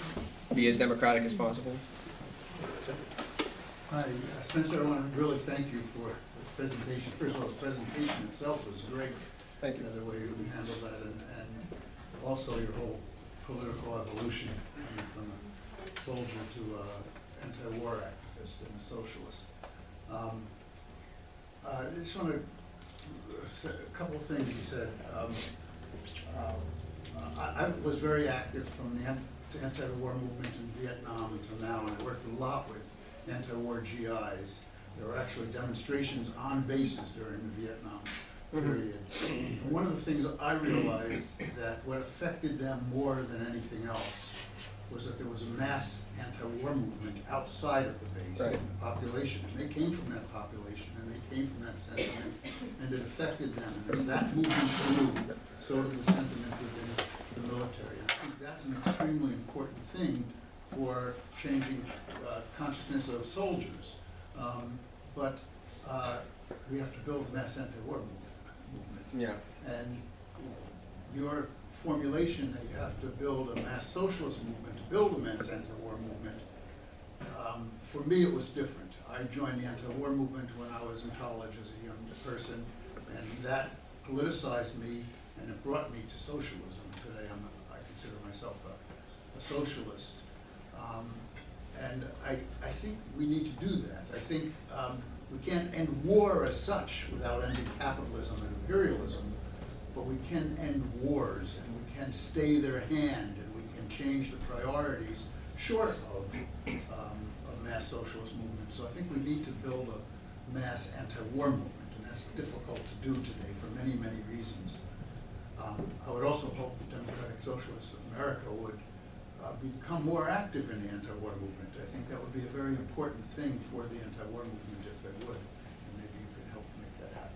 be as democratic as possible. Hi, Spencer, I want to really thank you for the presentation. First of all, the presentation itself was great. Thank you. The way you handled that, and also your whole political evolution from a soldier to an anti-war activist and a socialist. I just want to say a couple of things you said. I was very active from the anti-war movement in Vietnam until now, and I worked a lot with anti-war GIs. There were actually demonstrations on bases during the Vietnam period. And one of the things I realized that what affected them more than anything else was that there was a mass anti-war movement outside of the base, Right. in the population, and they came from that population, and they came from that sentiment, and it affected them. And as that movement grew, so did the sentiment within the military. And I think that's an extremely important thing for changing consciousness of soldiers. But we have to build a mass anti-war movement. Yeah. And your formulation that you have to build a mass socialist movement, to build a mass anti-war movement, for me it was different. I joined the anti-war movement when I was in college as a young person, and that politicized me and it brought me to socialism. Today I consider myself a socialist. And I think we need to do that. I think we can't end war as such without ending capitalism and imperialism, but we can end wars, and we can stay their hand, and we can change the priorities short of a mass socialist movement. So I think we need to build a mass anti-war movement, and that's difficult to do today for many, many reasons. I would also hope the Democratic Socialists of America would become more active in the anti-war movement. I think that would be a very important thing for the anti-war movement if they would, and maybe you could help make that happen.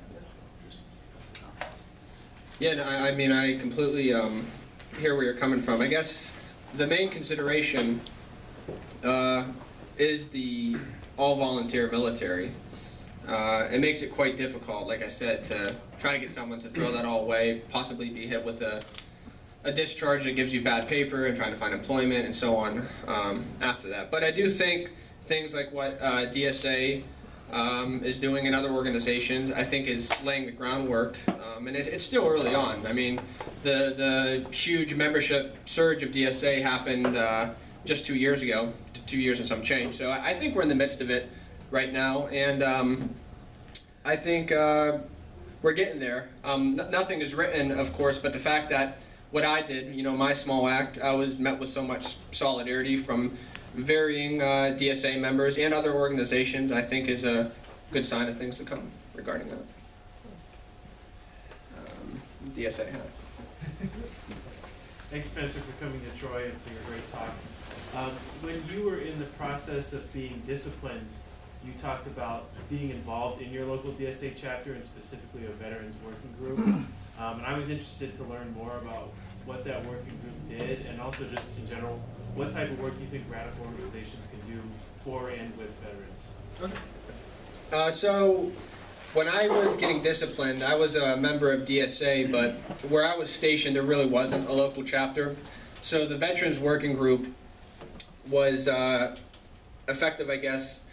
Yeah, no, I mean, I completely hear where you're coming from. I guess the main consideration is the all-volunteer military. It makes it quite difficult, like I said, to try to get someone to throw that all away, possibly be hit with a discharge that gives you bad paper and trying to find employment and so on after that. But I do think things like what DSA is doing in other organizations, I think is laying the groundwork, and it's still early on. I mean, the huge membership surge of DSA happened just 2 years ago, 2 years and some change. So I think we're in the midst of it right now, and I think we're getting there. Nothing is written, of course, but the fact that what I did, you know, my small act, I was met with so much solidarity from varying DSA members and other organizations, I think is a good sign of things to come regarding that. DSA hat. Thanks, Spencer, for coming to Troy and for your great talk. When you were in the process of being disciplined, you talked about being involved in your local DSA chapter and specifically a veterans working group. And I was interested to learn more about what that working group did, and also just in general, what type of work you think radical organizations can do for and with veterans. Okay. So when I was getting disciplined, I was a member of DSA, but where I was stationed, there really wasn't a local chapter. So the veterans working group was effective, I guess,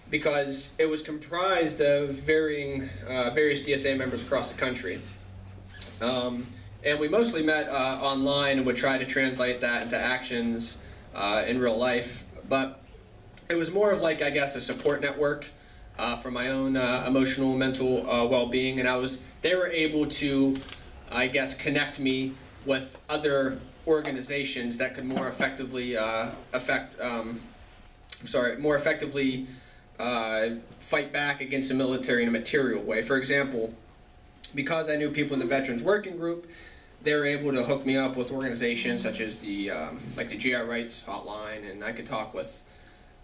because it was comprised of various DSA members across the country. And we mostly met online and would try to translate that into actions in real life. But it was more of like, I guess, a support network for my own emotional, mental well-being. And they were able to, I guess, connect me with other organizations that could more effectively fight back against the military in a material way. For example, because I knew people in the Veterans Working Group, they were able to hook me up with organizations such as the GI Rights Hotline, and I could talk with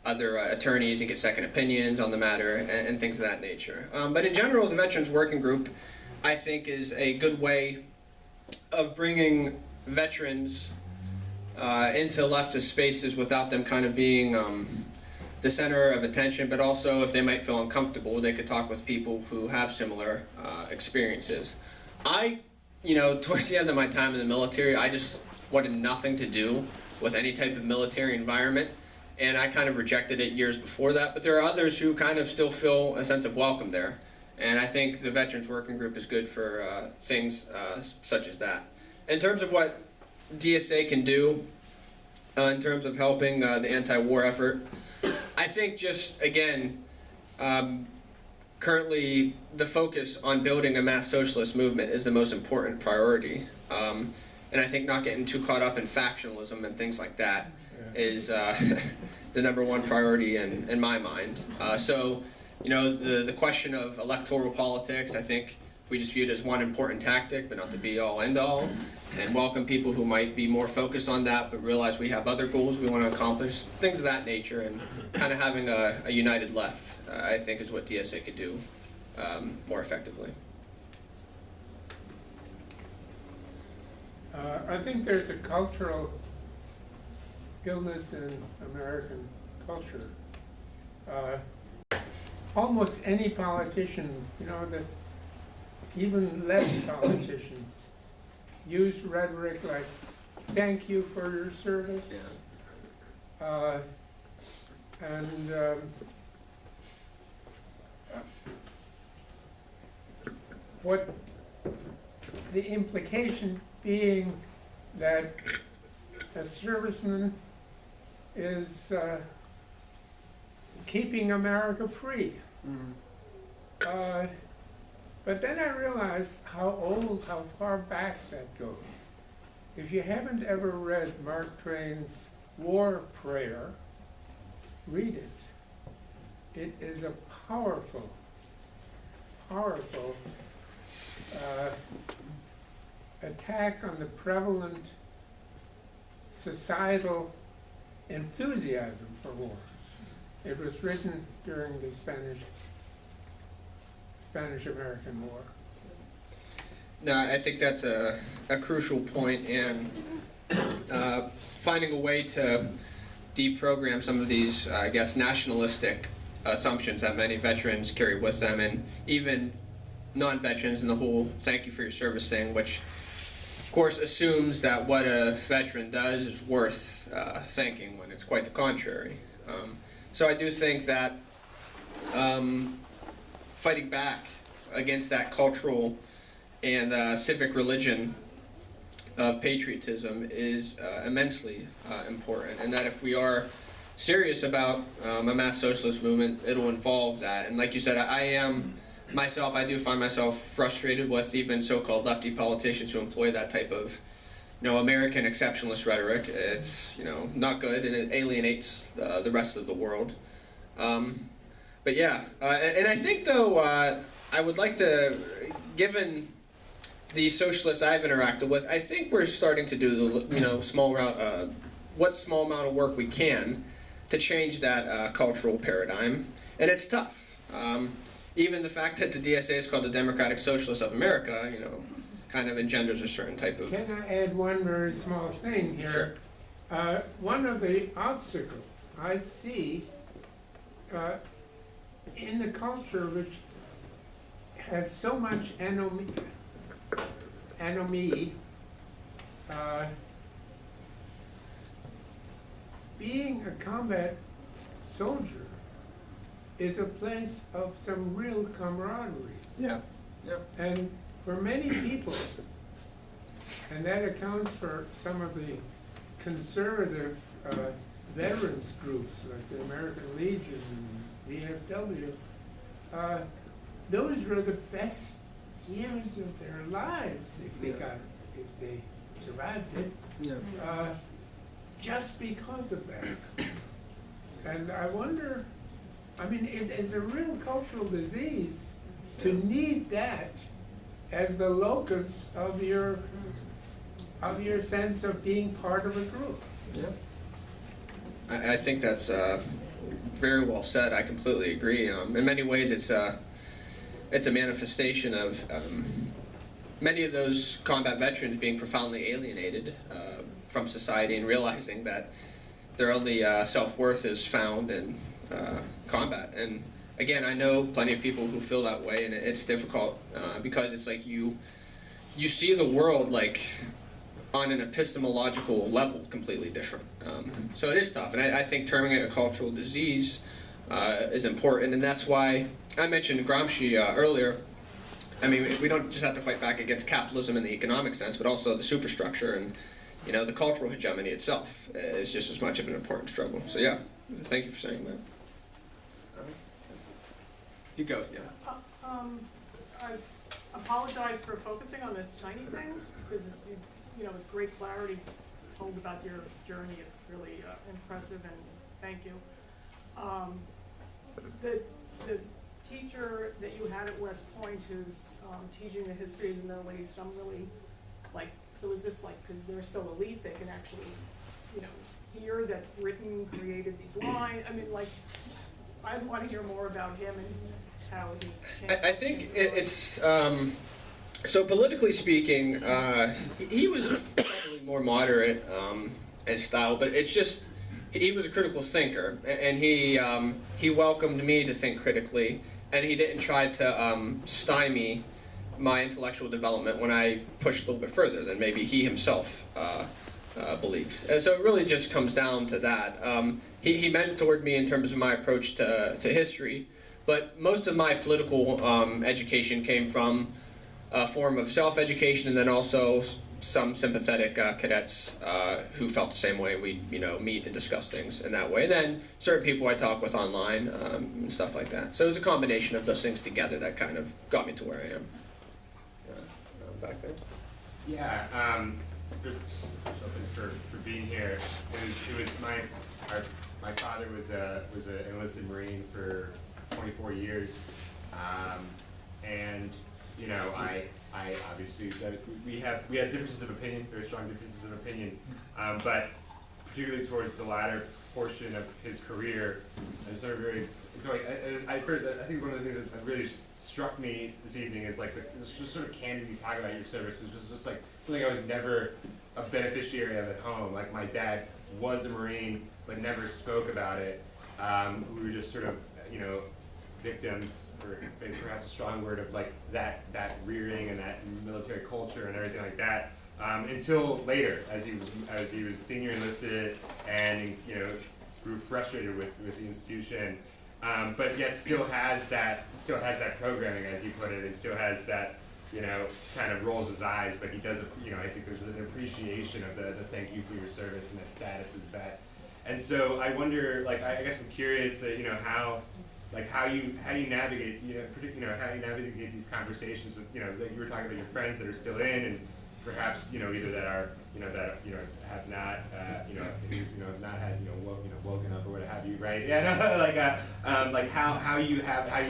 other attorneys and get second opinions on the matter and things of that nature. But in general, the Veterans Working Group, I think, is a good way of bringing veterans into leftist spaces without them kind of being the center of attention, but also if they might feel uncomfortable, they could talk with people who have similar experiences. Towards the end of my time in the military, I just wanted nothing to do with any type of military environment, and I kind of rejected it years before that, but there are others who kind of still feel a sense of welcome there, and I think the Veterans Working Group is good for things such as that. In terms of what DSA can do in terms of helping the anti-war effort, I think just, again, currently the focus on building a mass socialist movement is the most important priority. And I think not getting too caught up in factionalism and things like that is the #1 priority in my mind. So, the question of electoral politics, I think we just view it as one important tactic, but not the be-all, end-all, and welcome people who might be more focused on that, but realize we have other goals we want to accomplish, things of that nature, and kind of having a united left, I think, is what DSA could do more effectively. I think there's a cultural illness in American culture. Almost any politician, you know, that even left politicians use rhetoric like, thank you for your service. Yeah. What the implication being that a serviceman is keeping America free. But then I realized how far back that goes. If you haven't ever read Mark Twain's War Prayer, read it. It is a powerful, powerful attack on the prevalent societal enthusiasm for war. It was written during the Spanish-American War. No, I think that's a crucial point, and finding a way to deprogram some of these, I guess, nationalistic assumptions that many veterans carry with them, and even non-veterans, and the whole thank you for your service thing, which of course assumes that what a veteran does is worth thanking, when it's quite the contrary. So I do think that fighting back against that cultural and civic religion of patriotism is immensely important, and that if we are serious about a mass socialist movement, it'll involve that. And like you said, I do find myself frustrated with even so-called lefty politicians who employ that type of, American exceptionalist rhetoric. It's, not good, and it alienates the rest of the world. But yeah, and I think though, I would like to, given the socialists I've interacted with, I think we're starting to do the, small amount of work we can to change that cultural paradigm, and it's tough. Even the fact that the DSA is called the Democratic Socialists of America, kind of engenders a certain type of... Can I add one very small thing here? Sure. One of the obstacles I see in the culture which has so much enemy, being a combat soldier is a place of some real camaraderie. Yeah, yeah. And for many people, and that accounts for some of the conservative veterans groups like the American Legion and VFW, those were the best years of their lives if they survived it. Yeah. Just because of that. And I wonder, it is a real cultural disease to need that as the locus of your sense of being part of a group. Yeah. I think that's very well said. I completely agree. In many ways, it's a manifestation of many of those combat veterans being profoundly alienated from society and realizing that their only self-worth is found in combat. And again, I know plenty of people who feel that way, and it's difficult because it's like you see the world like on an epistemological level completely different. So it is tough, and I think terming it a cultural disease is important, and that's why I mentioned Gramsci earlier. We don't just have to fight back against capitalism in the economic sense, but also the superstructure and the cultural hegemony itself is just as much of an important struggle. So yeah, thank you for saying that. You go, yeah. I apologize for focusing on this tiny thing, because with great clarity told about your journey. It's really impressive, and thank you. The teacher that you had at West Point who's teaching the history of the Middle East, I'm really like, so is this like, because they're so elite, they can actually, you know, hear that Britain created these lines? I mean, like, I want to hear more about him and how he changed. I think it's, so politically speaking, he was probably more moderate in style, but it's just, he was a critical thinker, and he welcomed me to think critically, and he didn't try to stymie my intellectual development when I pushed a little bit further than maybe he himself believed. And so it really just comes down to that. He mentored me in terms of my approach to history, but most of my political education came from a form of self-education, and then also some sympathetic cadets who felt the same way. We, you know, meet and discuss things in that way. And then certain people I talk with online and stuff like that. So it was a combination of those things together that kind of got me to where I am. Back there. Yeah. Thanks for being here. It was my father was an enlisted Marine for 24 years, and you know I obviously we have differences of opinion, very strong differences of opinion, but particularly towards the latter portion of his career, I was never very. So I've heard that. I think one of the things that really struck me this evening is like this just sort of candid you talk about your service. It was just like something I was never a beneficiary of at home. Like my dad was a Marine, but never spoke about it. We were just sort of, you know, victims, or perhaps a strong word, of like that rearing and that military culture and everything like that. Until later, as he was senior enlisted and, you know, grew frustrated with the institution. But yet still has that programming, as you put it, and still has that, you know, kind of rolls his eyes, but he does, you know, I think there's an appreciation of the thank you for your service and that status is back. And so I wonder, like, I guess I'm curious, you know, how you navigate, how you navigate these conversations with, you know, like you were talking about your friends that are still in, and perhaps, you know, either that are, you know, have not, have not had, woken up or what have you, right? Yeah, no, like how you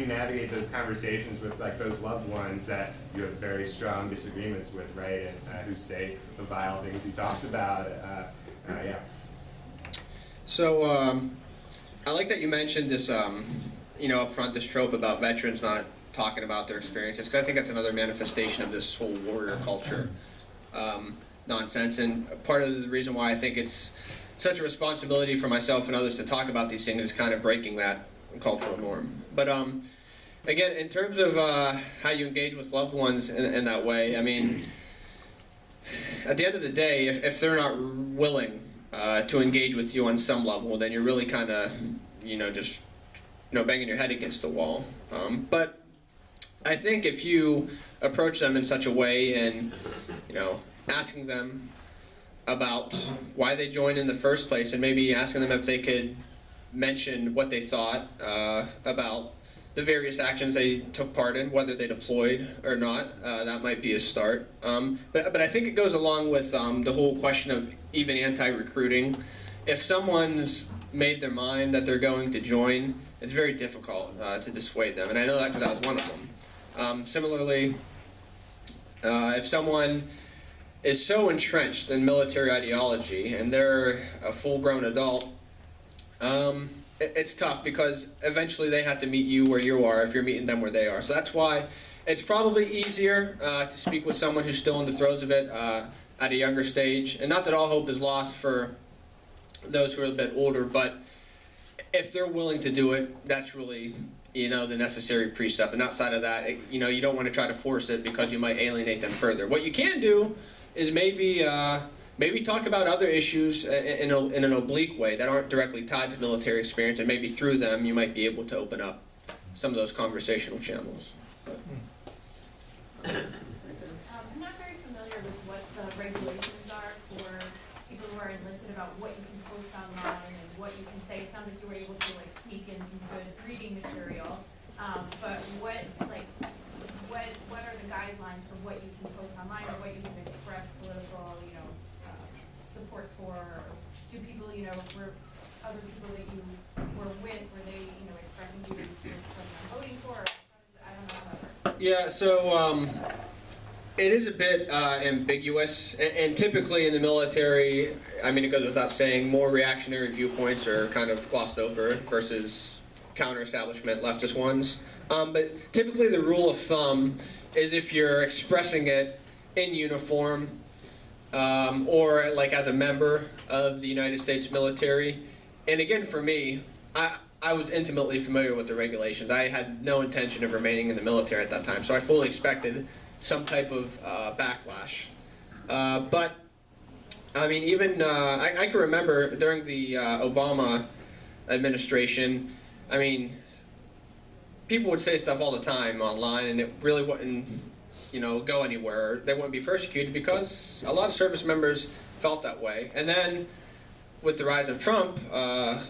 navigate those conversations with like those loved ones that you have very strong disagreements with, right? And who say the vile things you talked about, yeah. So I like that you mentioned this, you know, up front, this trope about veterans not talking about their experiences, because I think that's another manifestation of this whole warrior culture nonsense. And part of the reason why I think it's such a responsibility for myself and others to talk about these things is kind of breaking that cultural norm. But again, in terms of how you engage with loved ones in that way, I mean, at the end of the day, if they're not willing to engage with you on some level, then you're really kind of, you know, just, you know, banging your head against the wall. But I think if you approach them in such a way and, you know, asking them about why they joined in the first place, and maybe asking them if they could mention what they thought about the various actions they took part in, whether they deployed or not, that might be a start. But I think it goes along with the whole question of even anti-recruiting. If someone's made their mind that they're going to join, it's very difficult to dissuade them, and I know that because I was one of them. Similarly, if someone is so entrenched in military ideology and they're a full-grown adult, it's tough because eventually they have to meet you where you are if you're meeting them where they are. So that's why it's probably easier to speak with someone who's still in the throes of it at a younger stage. And not that all hope is lost for those who are a bit older, but if they're willing to do it, that's really, you know, the necessary precept. And outside of that, you know, you don't want to try to force it because you might alienate them further. What you can do is maybe talk about other issues in an oblique way that aren't directly tied to military experience, and maybe through them you might be able to open up some of those conversational channels. I'm not very familiar with what the regulations are for people who are enlisted about what you can post online and what you can say. It sounds like you were able to like sneak in some good reading material, but what are the guidelines for what you can post online or what you can express political, you know, support for? Do people, you know, were other people that you were with, were they, you know, expressing who you're voting for, or Yeah, so it is a bit ambiguous, and typically in the military, I mean, it goes without saying, more reactionary viewpoints are kind of glossed over versus counter-establishment leftist ones. But typically the rule of thumb is if you're expressing it in uniform or like as a member of the United States military. And again, for me, I was intimately familiar with the regulations. I had no intention of remaining in the military at that time, so I fully expected some type of backlash. But, I mean, even, I can remember during the Obama administration, I mean, people would say stuff all the time online, and it really wouldn't, you know, go anywhere. They wouldn't be persecuted because a lot of service members felt that way. And then, with the rise of Trump,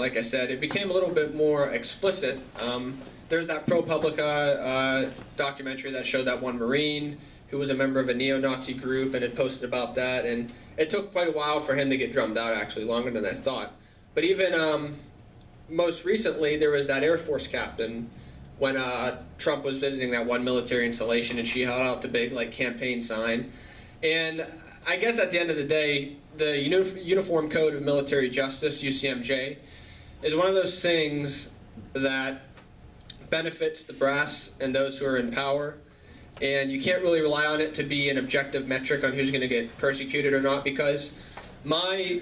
like I said, it became a little bit more explicit. There's that ProPublica documentary that showed that one Marine who was a member of a neo-Nazi group and had posted about that, and it took quite a while for him to get drummed out, actually, longer than I thought. But even most recently, there was that Air Force captain when Trump was visiting that one military installation, and she held out the big like campaign sign. And I guess at the end of the day, the Uniform Code of Military Justice, UCMJ, is one of those things that benefits the brass and those who are in power. And you can't really rely on it to be an objective metric on who's going to get persecuted or not, because my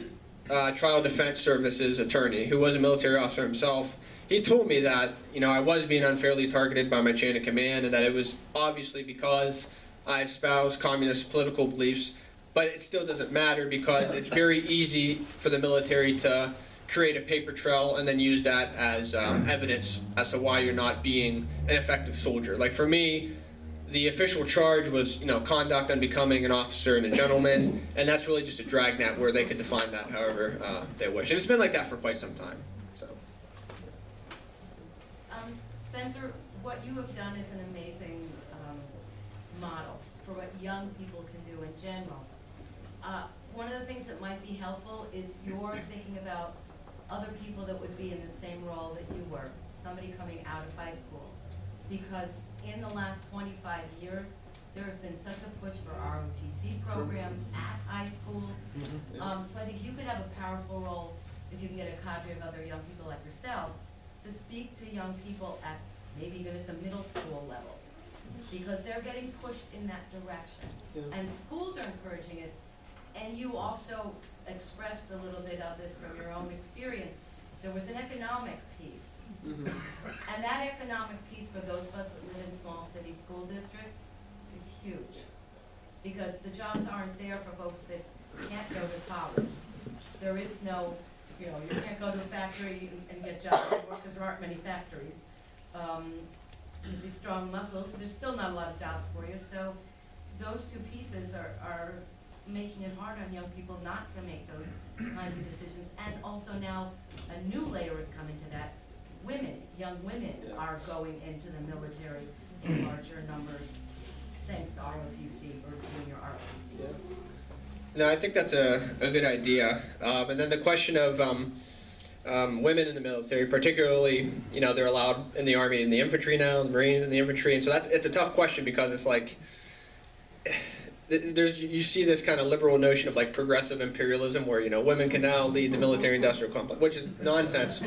trial defense services attorney, who was a military officer himself, he told me that, you know, I was being unfairly targeted by my chain of command, and that it was obviously because I espouse communist political beliefs. But it still doesn't matter because it's very easy for the military to create a paper trail and then use that as evidence as to why you're not being an effective soldier. Like for me, the official charge was, you know, conduct unbecoming an officer and a gentleman, and that's really just a dragnet where they could define that however they wish. And it's been like that for quite some time. So, Spenser, what you have done is an amazing model for what young people can do in general. One of the things that might be helpful is you're thinking about other people that would be in the same role that you were, somebody coming out of high school. Because in the last 25 years, there has been such a push for ROTC programs at high schools. So I think you could have a powerful role if you can get a cadre of other young people like yourself to speak to young people at maybe even at the middle school level, because they're getting pushed in that direction. And schools are encouraging it. And you also expressed a little bit of this from your own experience. There was an economic piece. And that economic piece for those of us that live in small city school districts is huge. Because the jobs aren't there for folks that can't go to college. There is no, you know, you can't go to a factory and get jobs because there aren't many factories. These strong muscles, there's still not a lot of jobs for you. So those two pieces are making it hard on young people not to make those kinds of decisions. And also now a new layer is coming to that. Women, young women are going into the military in larger numbers thanks to ROTC or junior ROTC. No, I think that's a good idea. And then the question of women in the military, particularly, you know, they're allowed in the Army and the infantry now, the Marines and the infantry, and so it's a tough question because it's like, you see this kind of liberal notion of like progressive imperialism where, you know, women can now lead the military-industrial complex, which is nonsense.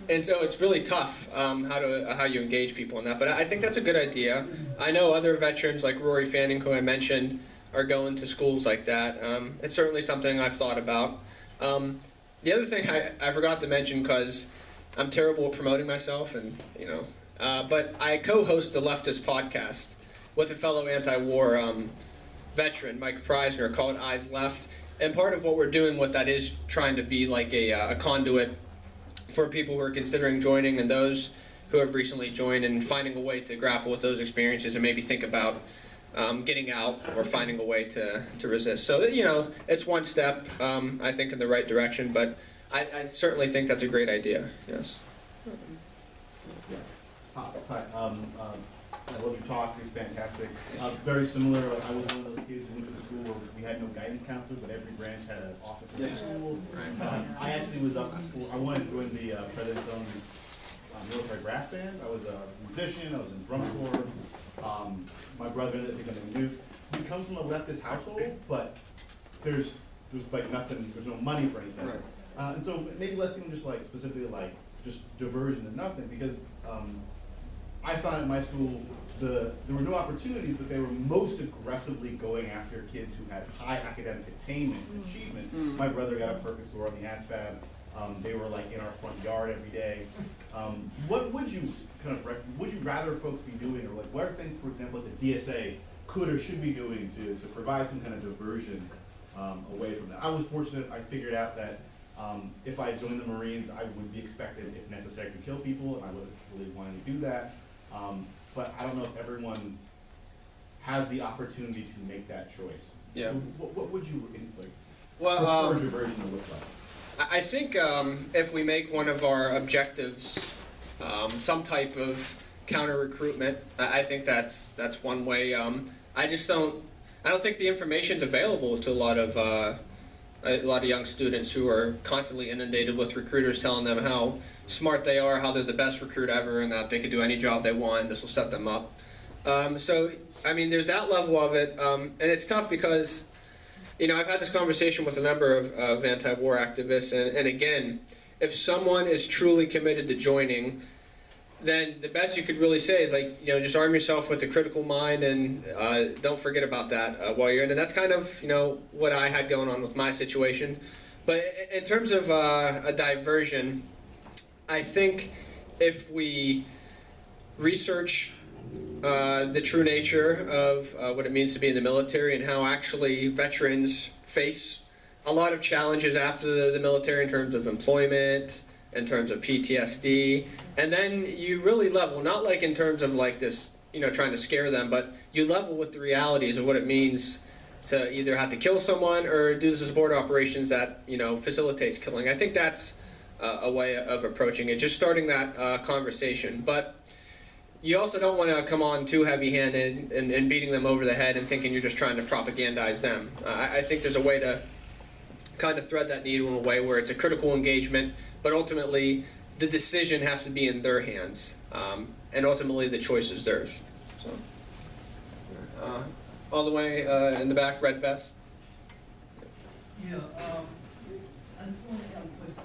And so it's really tough how you engage people in that. But I think that's a good idea. I know other veterans like Rory Fanning, who I mentioned, are going to schools like that. It's certainly something I've thought about. The other thing I forgot to mention, because I'm terrible at promoting myself, and you know, but I co-host a leftist podcast with a fellow anti-war veteran, Mike Preisner, called Eyes Left. And part of what we're doing with that is trying to be like a conduit for people who are considering joining and those who have recently joined, and finding a way to grapple with those experiences and maybe think about getting out or finding a way to resist. So, you know, it's one step, I think, in the right direction, but I certainly think that's a great idea, yes. Sorry, I love your talk, it's fantastic. Very similar, I was one of those kids who went to the school where we had no guidance counselor, but every branch had an office in the school. I actually was up for, I wanted to join the President's Own military brass band. I was a musician. I was in drum corps. My brother ended up becoming a nuke. He comes from a leftist household, but there's like nothing. There's no money for anything. Right. And so maybe less even just like specifically like just diversion and nothing, because I found at my school there were no opportunities, but they were most aggressively going after kids who had high academic attainment and achievement. My brother got a perfect score on the ASVAB. They were like in our front yard every day. What would you would you rather folks be doing, or like what are things, for example, like the DSA could or should be doing to provide some kind of diversion away from that? I was fortunate. I figured out that if I joined the Marines, I would be expected, if necessary, to kill people, and I wouldn't really want to do that. But I don't know if everyone has the opportunity to make that choice. Yeah. So what would you like? Well, prefer diversion to look like? I think if we make one of our objectives some type of counter-recruitment, I think that's one way. I don't think the information's available to a lot of young students who are constantly inundated with recruiters telling them how smart they are, how they're the best recruit ever, and that they could do any job they want, and this will set them up. So, I mean, there's that level of it, and it's tough because, you know, I've had this conversation with a number of anti-war activists, and again, if someone is truly committed to joining, then the best you could really say is, like, you know, just arm yourself with a critical mind and don't forget about that while you're in. And that's kind of, you know, what I had going on with my situation. But in terms of a diversion, I think if we research the true nature of what it means to be in the military and how actually veterans face a lot of challenges after the military in terms of employment, in terms of PTSD, and then you really level, not like in terms of like this, you know, trying to scare them, but you level with the realities of what it means to either have to kill someone or do the support operations that, you know, facilitates killing. I think that's a way of approaching it, just starting that conversation. But you also don't want to come on too heavy-handed and beating them over the head and thinking you're just trying to propagandize them. I think there's a way to kind of thread that needle in a way where it's a critical engagement, but ultimately the decision has to be in their hands, and ultimately the choice is theirs. So, all the way in the back, red vest. Yeah, I just want to have a question.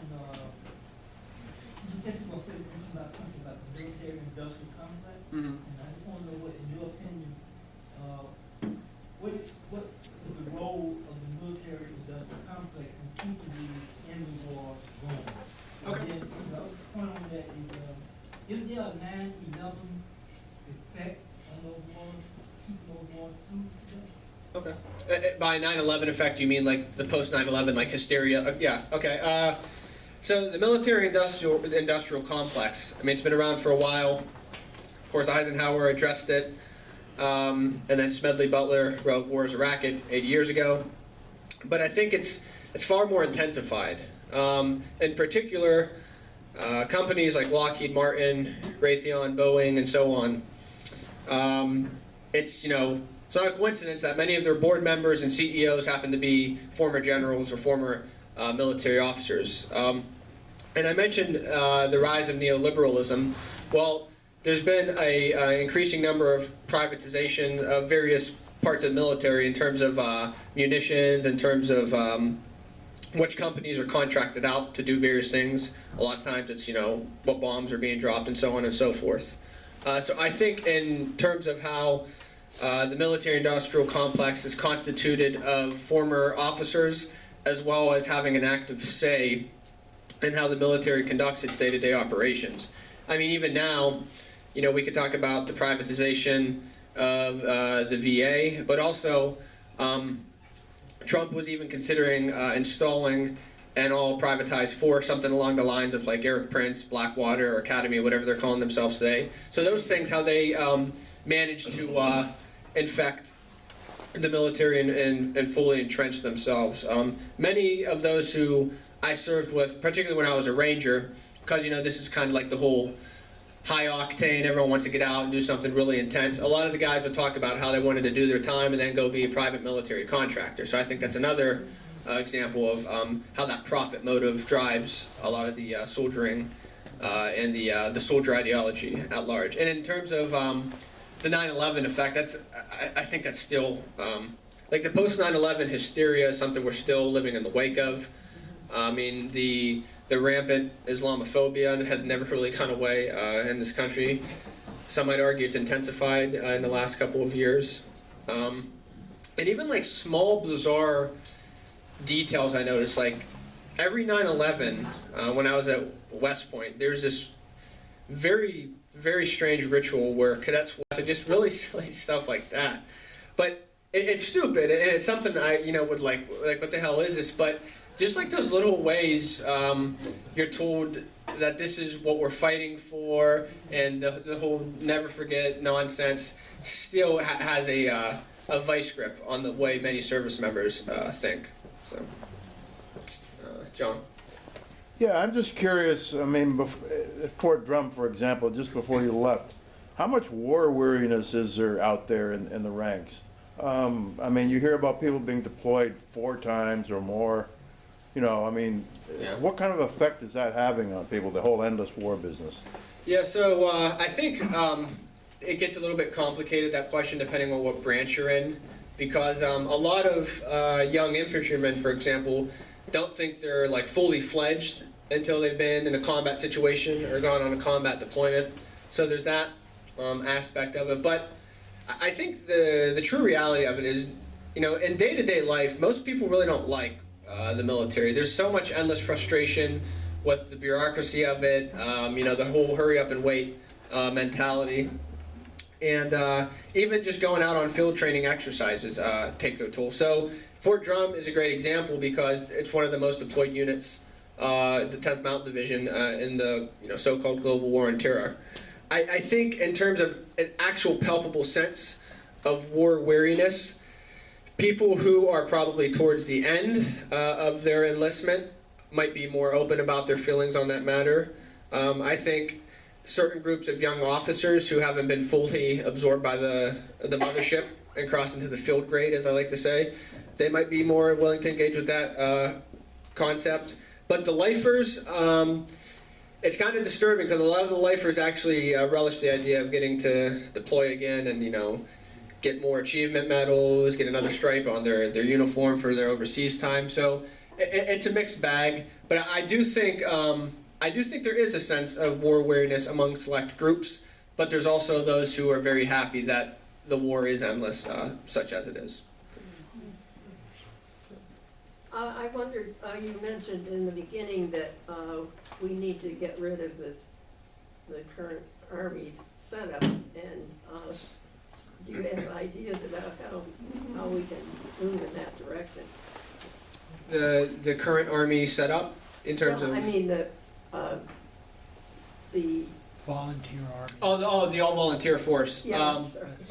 You said you were going to mention about something about the military-industrial complex, and I just want to know what, in your opinion, what is the role of the military-industrial complex in keeping the enemy war going? Okay. And then the other point on that is there a 9/11 effect on those wars, keeping those wars too? Okay. By 9/11 effect, you mean like the post 9/11 like hysteria? Yeah. Okay. So the military-industrial complex. I mean, it's been around for a while. Of course, Eisenhower addressed it, and then Smedley Butler wrote "War is a Racket" 80 years ago. But I think it's far more intensified. In particular, companies like Lockheed Martin, Raytheon, Boeing, and so on. It's not a coincidence that many of their board members and CEOs happen to be former generals or former military officers. And I mentioned the rise of neoliberalism. Well, there's been an increasing number of privatization of various parts of the military in terms of munitions, in terms of which companies are contracted out to do various things. A lot of times it's, what bombs are being dropped and so on and so forth. So I think in terms of how the military-industrial complex is constituted of former officers, as well as having an active say in how the military conducts its day-to-day operations. I mean, even now, we could talk about the privatization of the VA, but also Trump was even considering installing an all-privatized force, something along the lines of like Eric Prince, Blackwater, or Academy, whatever they're calling themselves today. So those things, how they managed to infect the military and fully entrench themselves. Many of those who I served with, particularly when I was a Ranger, because this is kind of like the whole high octane, everyone wants to get out and do something really intense. A lot of the guys would talk about how they wanted to do their time and then go be a private military contractor. So I think that's another example of how that profit motive drives a lot of the soldiering and the soldier ideology at large. And in terms of the 9/11 effect, I think that's still, like the post 9/11 hysteria is something we're still living in the wake of. I mean, the rampant Islamophobia has never really gone away in this country. Some might argue it's intensified in the last couple of years. And even like small, bizarre details I noticed, like every 9/11, when I was at West Point, there's this very, very strange ritual where cadets watch just really silly stuff like that. But it's stupid, and it's something I, would like what the hell is this? But just like those little ways, you're told that this is what we're fighting for, and the whole never forget nonsense still has a vice grip on the way many service members think. So, John. Yeah, I'm just curious, I mean, at Fort Drum, for example, just before you left, how much war weariness is there out there in the ranks? I mean, you hear about people being deployed 4 times or more. I mean, what kind of effect is that having on people, the whole endless war business? Yeah, so I think it gets a little bit complicated, that question, depending on what branch you're in, because a lot of young infantrymen, for example, don't think they're like fully fledged until they've been in a combat situation or gone on a combat deployment. So there's that aspect of it. But I think the true reality of it is, in day-to-day life, most people really don't like the military. There's so much endless frustration with the bureaucracy of it, the whole hurry up and wait mentality. And even just going out on field training exercises takes a toll. So Fort Drum is a great example because it's one of the most deployed units, the 10th Mountain Division, in the so-called global war on terror. I think in terms of an actual palpable sense of war weariness, people who are probably towards the end of their enlistment might be more open about their feelings on that matter. I think certain groups of young officers who haven't been fully absorbed by the mothership and crossed into the field grade, as I like to say, they might be more willing to engage with that concept. But the lifers, it's kind of disturbing because a lot of the lifers actually relish the idea of getting to deploy again and, get more achievement medals, get another stripe on their uniform for their overseas time. So it's a mixed bag. But I do think there is a sense of war weariness among select groups, but there's also those who are very happy that the war is endless, such as it is. I wondered, you mentioned in the beginning that we need to get rid of the current Army setup, and do you have ideas about how we can move in that direction? The current Army setup, in terms of? I mean the volunteer army. Oh, the all-volunteer force. Yeah,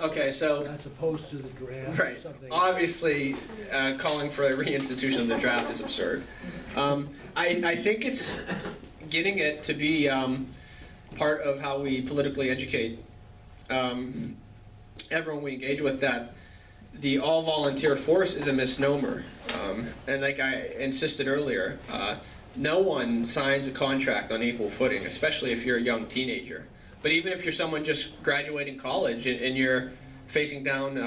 okay, so as opposed to the draft. right. Or something. Obviously, calling for a reinstitution of the draft is absurd. I think it's getting it to be part of how we politically educate everyone we engage with, that the all-volunteer force is a misnomer. And like I insisted earlier, no one signs a contract on equal footing, especially if you're a young teenager. But even if you're someone just graduating college and you're facing down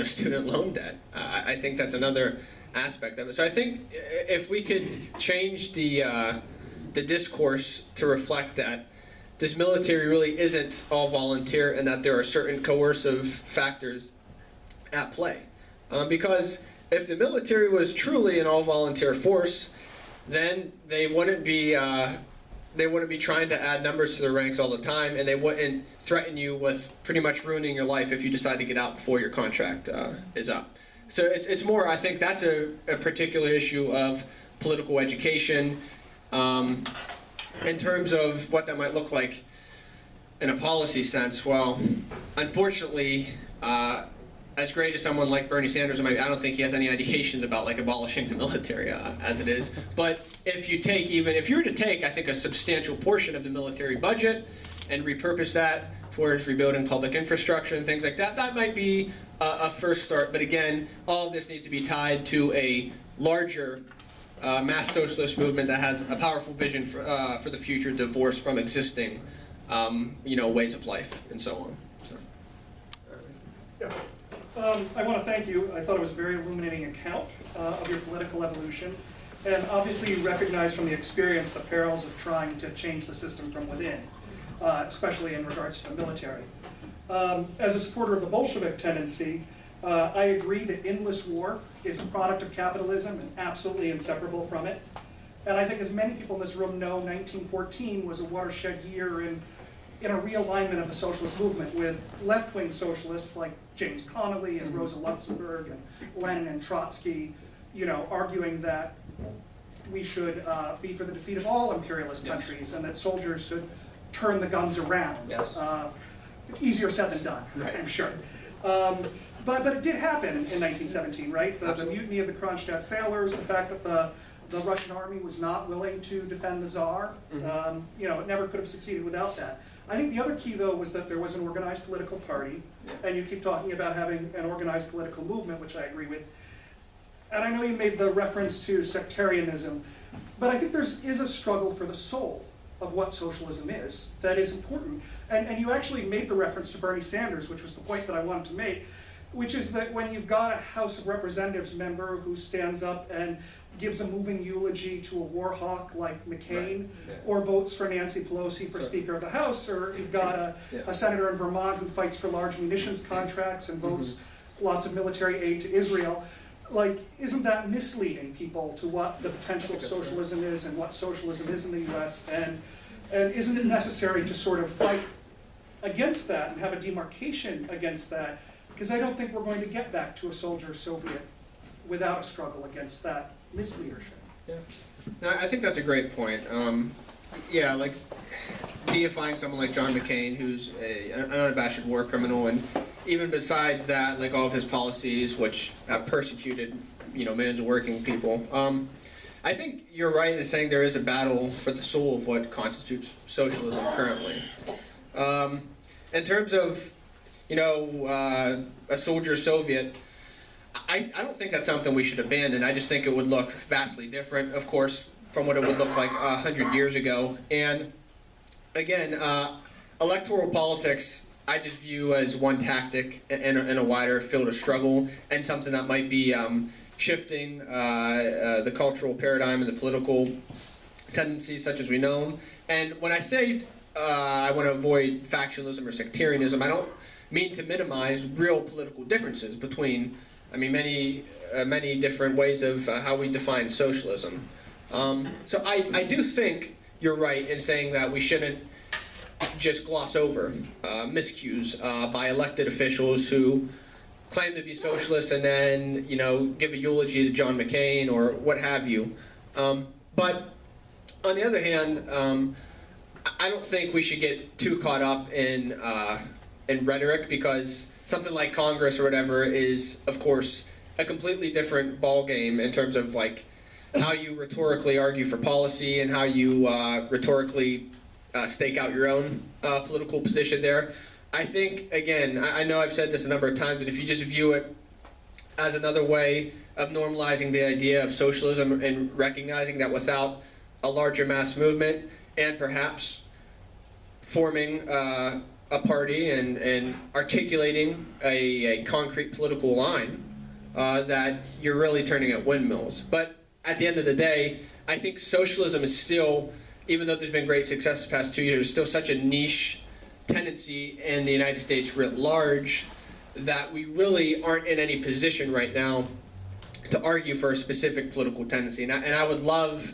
student loan debt, I think that's another aspect of it. So I think if we could change the discourse to reflect that this military really isn't all volunteer and that there are certain coercive factors at play. Because if the military was truly an all-volunteer force, then they wouldn't be trying to add numbers to their ranks all the time, and they wouldn't threaten you with pretty much ruining your life if you decide to get out before your contract is up. So it's more, I think that's a particular issue of political education. In terms of what that might look like in a policy sense, well, unfortunately, as great as someone like Bernie Sanders might be, I don't think he has any ideations about like abolishing the military as it is. But if you were to take, I think, a substantial portion of the military budget and repurpose that towards rebuilding public infrastructure and things like that, that might be a first start. But again, all of this needs to be tied to a larger mass socialist movement that has a powerful vision for the future, divorced from existing, ways of life and so on. So, I want to thank you. I thought it was a very illuminating account of your political evolution. And obviously you recognize from the experience the perils of trying to change the system from within, especially in regards to the military. As a supporter of the Bolshevik tendency, I agree that endless war is a product of capitalism and absolutely inseparable from it. And I think as many people in this room know, 1914 was a watershed year in a realignment of the socialist movement, with left-wing socialists like James Connolly and Rosa Luxemburg and Lenin and Trotsky, arguing that we should be for the defeat of all imperialist countries and that soldiers should turn the guns around. Yes. Easier said than done, right. I'm sure. But it did happen in 1917, right? The mutiny of the Kronstadt sailors, the fact that the Russian army was not willing to defend the Tsar, it never could have succeeded without that. I think the other key, though, was that there was an organized political party, and you keep talking about having an organized political movement, which I agree with. And I know you made the reference to sectarianism, but I think there is a struggle for the soul of what socialism is that is important. And you actually made the reference to Bernie Sanders, which was the point that I wanted to make, which is that when you've got a House of Representatives member who stands up and gives a moving eulogy to a war hawk like McCain, or votes for Nancy Pelosi for Speaker of the House, or you've got a senator in Vermont who fights for large munitions contracts and votes lots of military aid to Israel, isn't that misleading people to what the potential of socialism is and what socialism is in the US? And isn't it necessary to sort of fight against that and have a demarcation against that? Because I don't think we're going to get back to a soldier Soviet without a struggle against that misleadership. Yeah. No, I think that's a great point. Deifying someone like John McCain, who's an unabashed war criminal, and even besides that, all of his policies, which have persecuted, millions of working people. I think you're right in saying there is a battle for the soul of what constitutes socialism currently. In terms of, a soldier Soviet, I don't think that's something we should abandon. I just think it would look vastly different, of course, from what it would look like 100 years ago. And again, electoral politics, I just view as one tactic in a wider field of struggle, and something that might be shifting the cultural paradigm and the political tendencies such as we know them. And when I say I want to avoid factionalism or sectarianism, I don't mean to minimize real political differences between, many different ways of how we define socialism. So I do think you're right in saying that we shouldn't just gloss over miscues by elected officials who claim to be socialists and then, give a eulogy to John McCain or what have you. But on the other hand, I don't think we should get too caught up in rhetoric, because something like Congress or whatever is, of course, a completely different ballgame in terms of how you rhetorically argue for policy and how you rhetorically stake out your own political position there. I think, again, I know I've said this a number of times, but if you just view it as another way of normalizing the idea of socialism and recognizing that without a larger mass movement and perhaps forming a party and articulating a concrete political line, that you're really turning at windmills. But at the end of the day, I think socialism is still, even though there's been great success the past 2 years, still such a niche tendency in the United States writ large that we really aren't in any position right now to argue for a specific political tendency. And I would love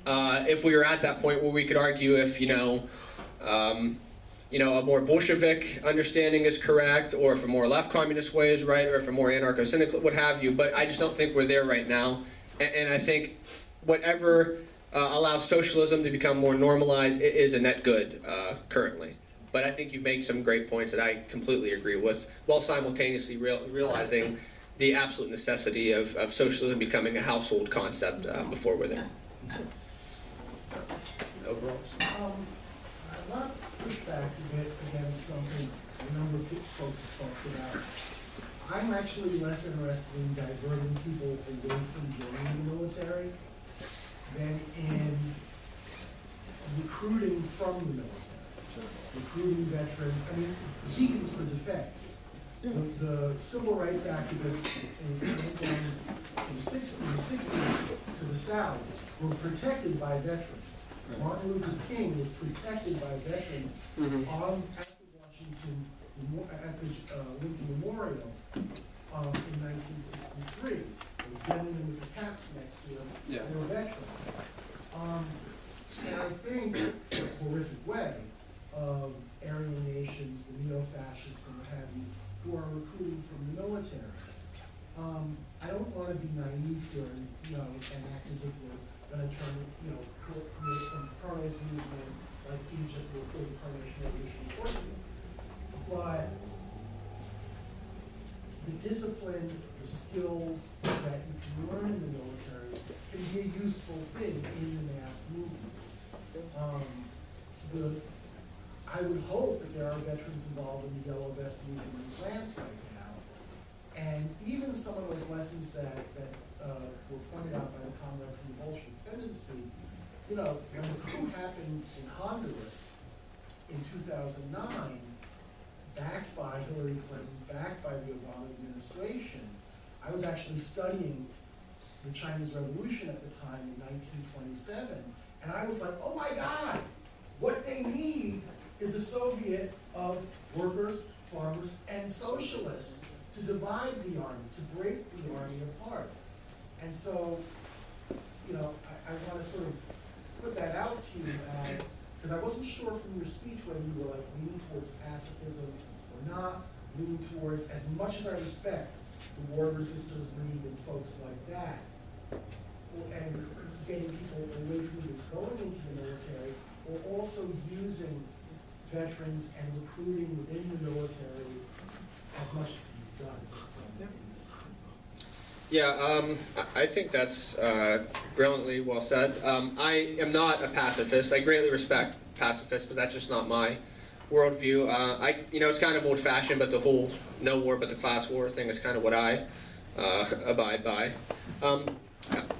if we were at that point where we could argue if, a more Bolshevik understanding is correct, or if a more left communist way is right, or if a more anarcho-cynical, what have you. But I just don't think we're there right now. And I think whatever allows socialism to become more normalized is a net good currently. But I think you make some great points that I completely agree with, while simultaneously realizing the absolute necessity of socialism becoming a household concept before we're there. So, overall. I want to push back a bit against something a number of folks have talked about. I'm actually less interested in diverting people away from joining the military than in recruiting from the military, recruiting veterans. I mean, beacons for defense. The civil rights activists in the 60s to the South were protected by veterans. Martin Luther King was protected by veterans at the Washington, at the Lincoln Memorial in 1963. Those gentlemen with the caps next to them, they were veterans. And I think, in a horrific way, of Aryan nations, the neo-fascists and what have you, who are recruiting from the military. I don't want to be naive here and, and act as if we're going to turn, create some Carlos movement like Egypt or the Carnation Revolution in Portugal. But the discipline, the skills that you can learn in the military can be a useful thing in the mass movements. I would hope that there are veterans involved in the Yellow Vest movement in France right now. And even some of those lessons that were pointed out by the comrade from the Bolshevik tendency, when the coup happened in Honduras in 2009, backed by Hillary Clinton, backed by the Obama administration, I was actually studying the Chinese Revolution at the time in 1927, and I was like, oh my God, what they need is a Soviet of workers, farmers, and socialists to divide the army, to break the army apart. And so, I want to sort of put that out to you as, because I wasn't sure from your speech whether you were leaning towards pacifism or not, leaning towards, as much as I respect the War Resisters League and folks like that, and getting people away from either going into the military or also using veterans and recruiting within the military as much as you've done. Yeah, I think that's brilliantly well said. I am not a pacifist. I greatly respect pacifists, but that's just not my worldview. It's kind of old-fashioned, but the whole no war but the class war thing is kind of what I abide by.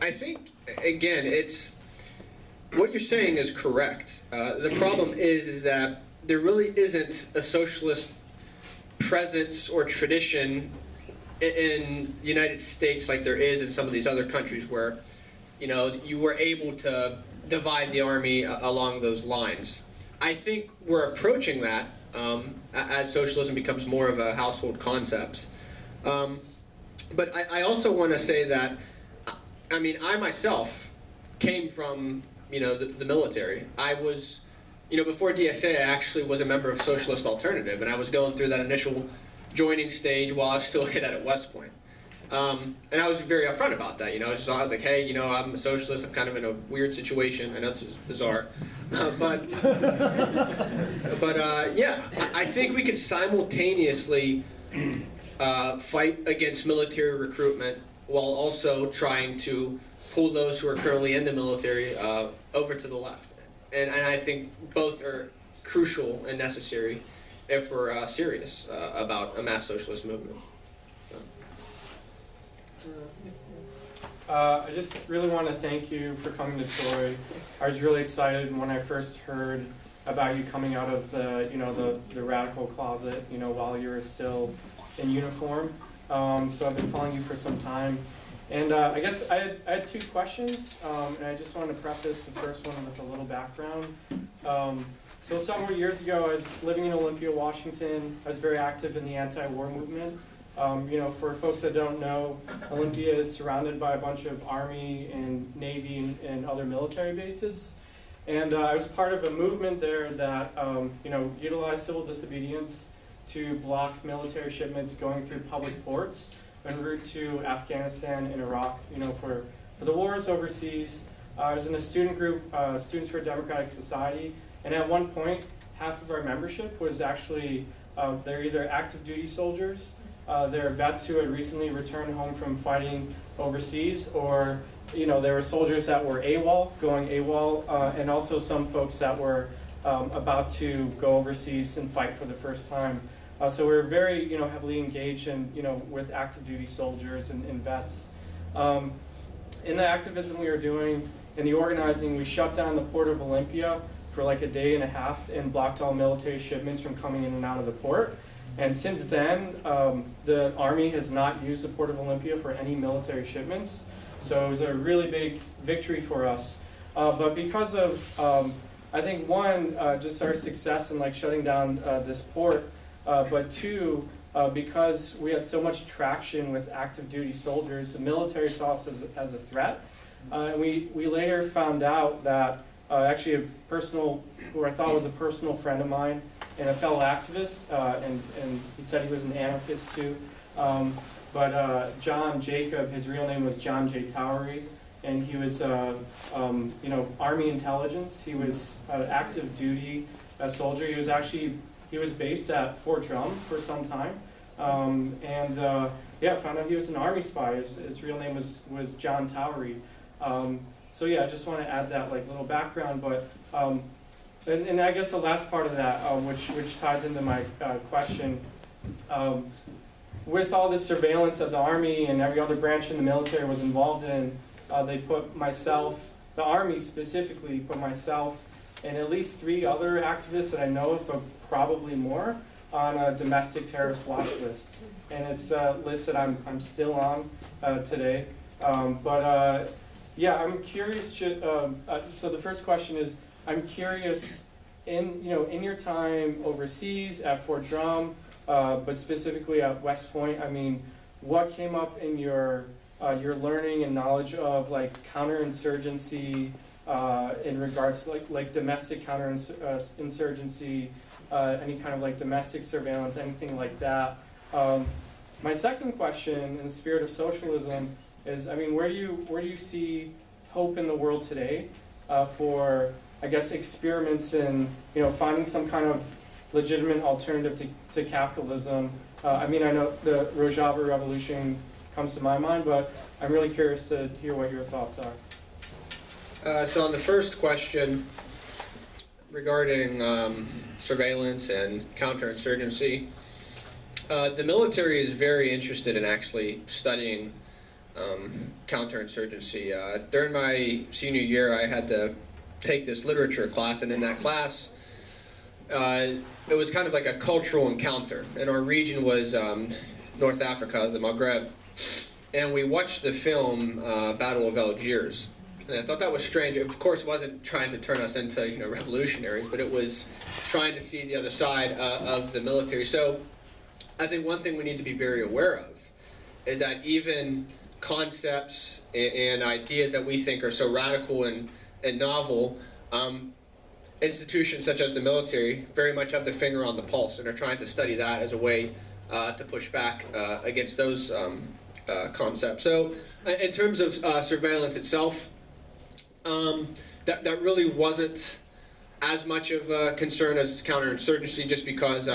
I think, again, what you're saying is correct. The problem is that there really isn't a socialist presence or tradition in the United States like there is in some of these other countries where, you were able to divide the army along those lines. I think we're approaching that as socialism becomes more of a household concept. But I also want to say that, I myself came from, the military. I was, before DSA, I actually was a member of Socialist Alternative, and I was going through that initial joining stage while I was still a cadet at West Point. And I was very upfront about that. I was like, hey, I'm a socialist. I'm kind of in a weird situation. I know this is bizarre. But yeah, I think we could simultaneously fight against military recruitment while also trying to pull those who are currently in the military over to the left. And I think both are crucial and necessary if we're serious about a mass socialist movement. I just really want to thank you for coming to Troy. I was really excited when I first heard about you coming out of the radical closet, while you were still in uniform. So I've been following you for some time. And I guess I had two questions, and I just wanted to preface the first one with a little background. So several years ago, I was living in Olympia, Washington. I was very active in the anti-war movement. For folks that don't know, Olympia is surrounded by a bunch of Army and Navy and other military bases. And I was part of a movement there that, utilized civil disobedience to block military shipments going through public ports en route to Afghanistan and Iraq, for the wars overseas. I was in a student group, Students for a Democratic Society, and at one point, half of our membership was actually, they're either active duty soldiers, they're vets who had recently returned home from fighting overseas, or there were soldiers that were going AWOL, and also some folks that were about to go overseas and fight for the first time. So we were very, heavily engaged in, with active duty soldiers and vets. In the activism we were doing, in the organizing, we shut down the port of Olympia for like a day and a half and blocked all military shipments from coming in and out of the port. And since then, the Army has not used the port of Olympia for any military shipments. So it was a really big victory for us. But because of, I think one, just our success in like shutting down this port, but two, because we had so much traction with active duty soldiers, the military saw us as a threat. We later found out that actually a personal, who I thought was a personal friend of mine and a fellow activist, and he said he was an anarchist too, but John Jacob, his real name was John J. Towery, and he was, you know, Army intelligence. He was an active duty soldier. He was based at Fort Drum for some time, yeah, found out he was an Army spy. His real name was John Towery. So yeah, I just want to add that like little background, but and I guess the last part of that, which ties into my question, with all this surveillance that the Army and every other branch in the military was involved in, they put myself, the Army specifically, put myself and at least 3 other activists that I know of, but probably more, on a domestic terrorist watch list. And it's a list that I'm still on today. Yeah, I'm curious. So the first question is, I'm curious, in your time overseas at Fort Drum, but specifically at West Point, I mean, what came up in your learning and knowledge of like counterinsurgency in regards to like domestic counterinsurgency, any kind of like domestic surveillance, anything like that. My second question, in the spirit of socialism, is, I mean, where do you see hope in the world today for, I guess, experiments in, finding some kind of legitimate alternative to capitalism? I mean, I know the Rojava Revolution comes to my mind, but I'm really curious to hear what your thoughts are. So on the first question regarding surveillance and counterinsurgency, the military is very interested in actually studying counterinsurgency. During my senior year, I had to take this literature class, and in that class, it was kind of like a cultural encounter. And our region was North Africa, the Maghreb, and we watched the film Battle of Algiers. And I thought that was strange. Of course, it wasn't trying to turn us into revolutionaries, but it was trying to see the other side of the military. So I think one thing we need to be very aware of is that even concepts and ideas that we think are so radical and novel, institutions such as the military very much have their finger on the pulse and are trying to study that as a way to push back against those concepts. So in terms of surveillance itself, that really wasn't as much of a concern as counterinsurgency, just because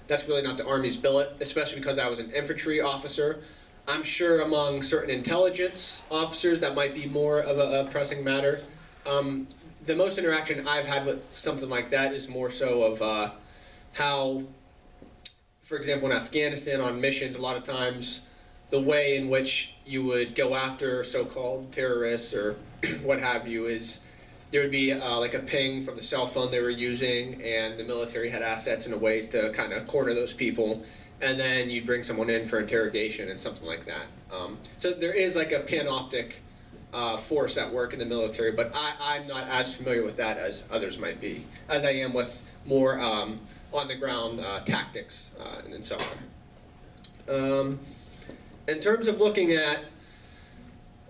that's really not the Army's billet, especially because I was an infantry officer. I'm sure among certain intelligence officers that might be more of a pressing matter. The most interaction I've had with something like that is more so of how, for example, in Afghanistan on missions, a lot of times the way in which you would go after so-called terrorists or what have you is there would be like a ping from the cell phone they were using, and the military had assets and ways to kind of corner those people, and then you'd bring someone in for interrogation and something like that. So there is like a panoptic force at work in the military, but I'm not as familiar with that as others might be, as I am with more on-the-ground tactics and so on. In terms of looking at,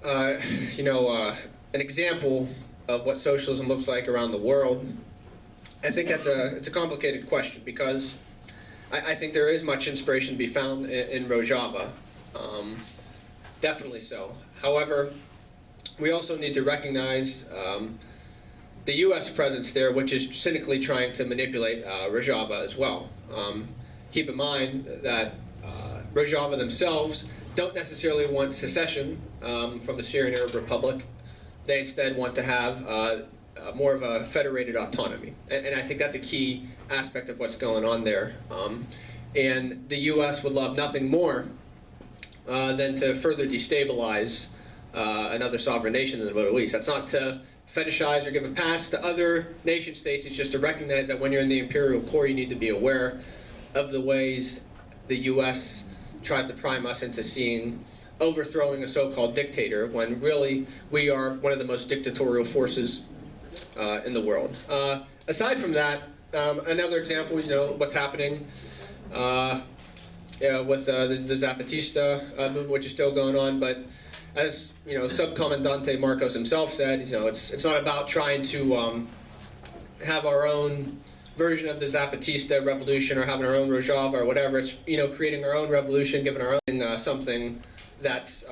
an example of what socialism looks like around the world, I think it's a complicated question, because I think there is much inspiration to be found in Rojava, definitely so. However, we also need to recognize the U.S. presence there, which is cynically trying to manipulate Rojava as well. Keep in mind that Rojava themselves don't necessarily want secession from the Syrian Arab Republic. They instead want to have more of a federated autonomy. And I think that's a key aspect of what's going on there. And the U.S. would love nothing more than to further destabilize another sovereign nation in the Middle East. That's not to fetishize or give a pass to other nation states. It's just to recognize that when you're in the imperial core, you need to be aware of the ways the U.S. tries to prime us into seeing overthrowing a so-called dictator, when really we are one of the most dictatorial forces in the world. Aside from that, another example is, what's happening with the Zapatista movement, which is still going on. But as Subcomandante Marcos himself said, it's not about trying to have our own version of the Zapatista revolution or having our own Rojava or whatever. It's creating our own revolution, giving our own something that's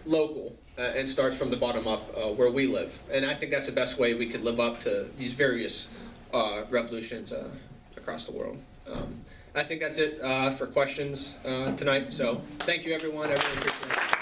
local and starts from the bottom up where we live. And I think that's the best way we could live up to these various revolutions across the world. I think that's it for questions tonight. So thank you, everyone. I really appreciate it.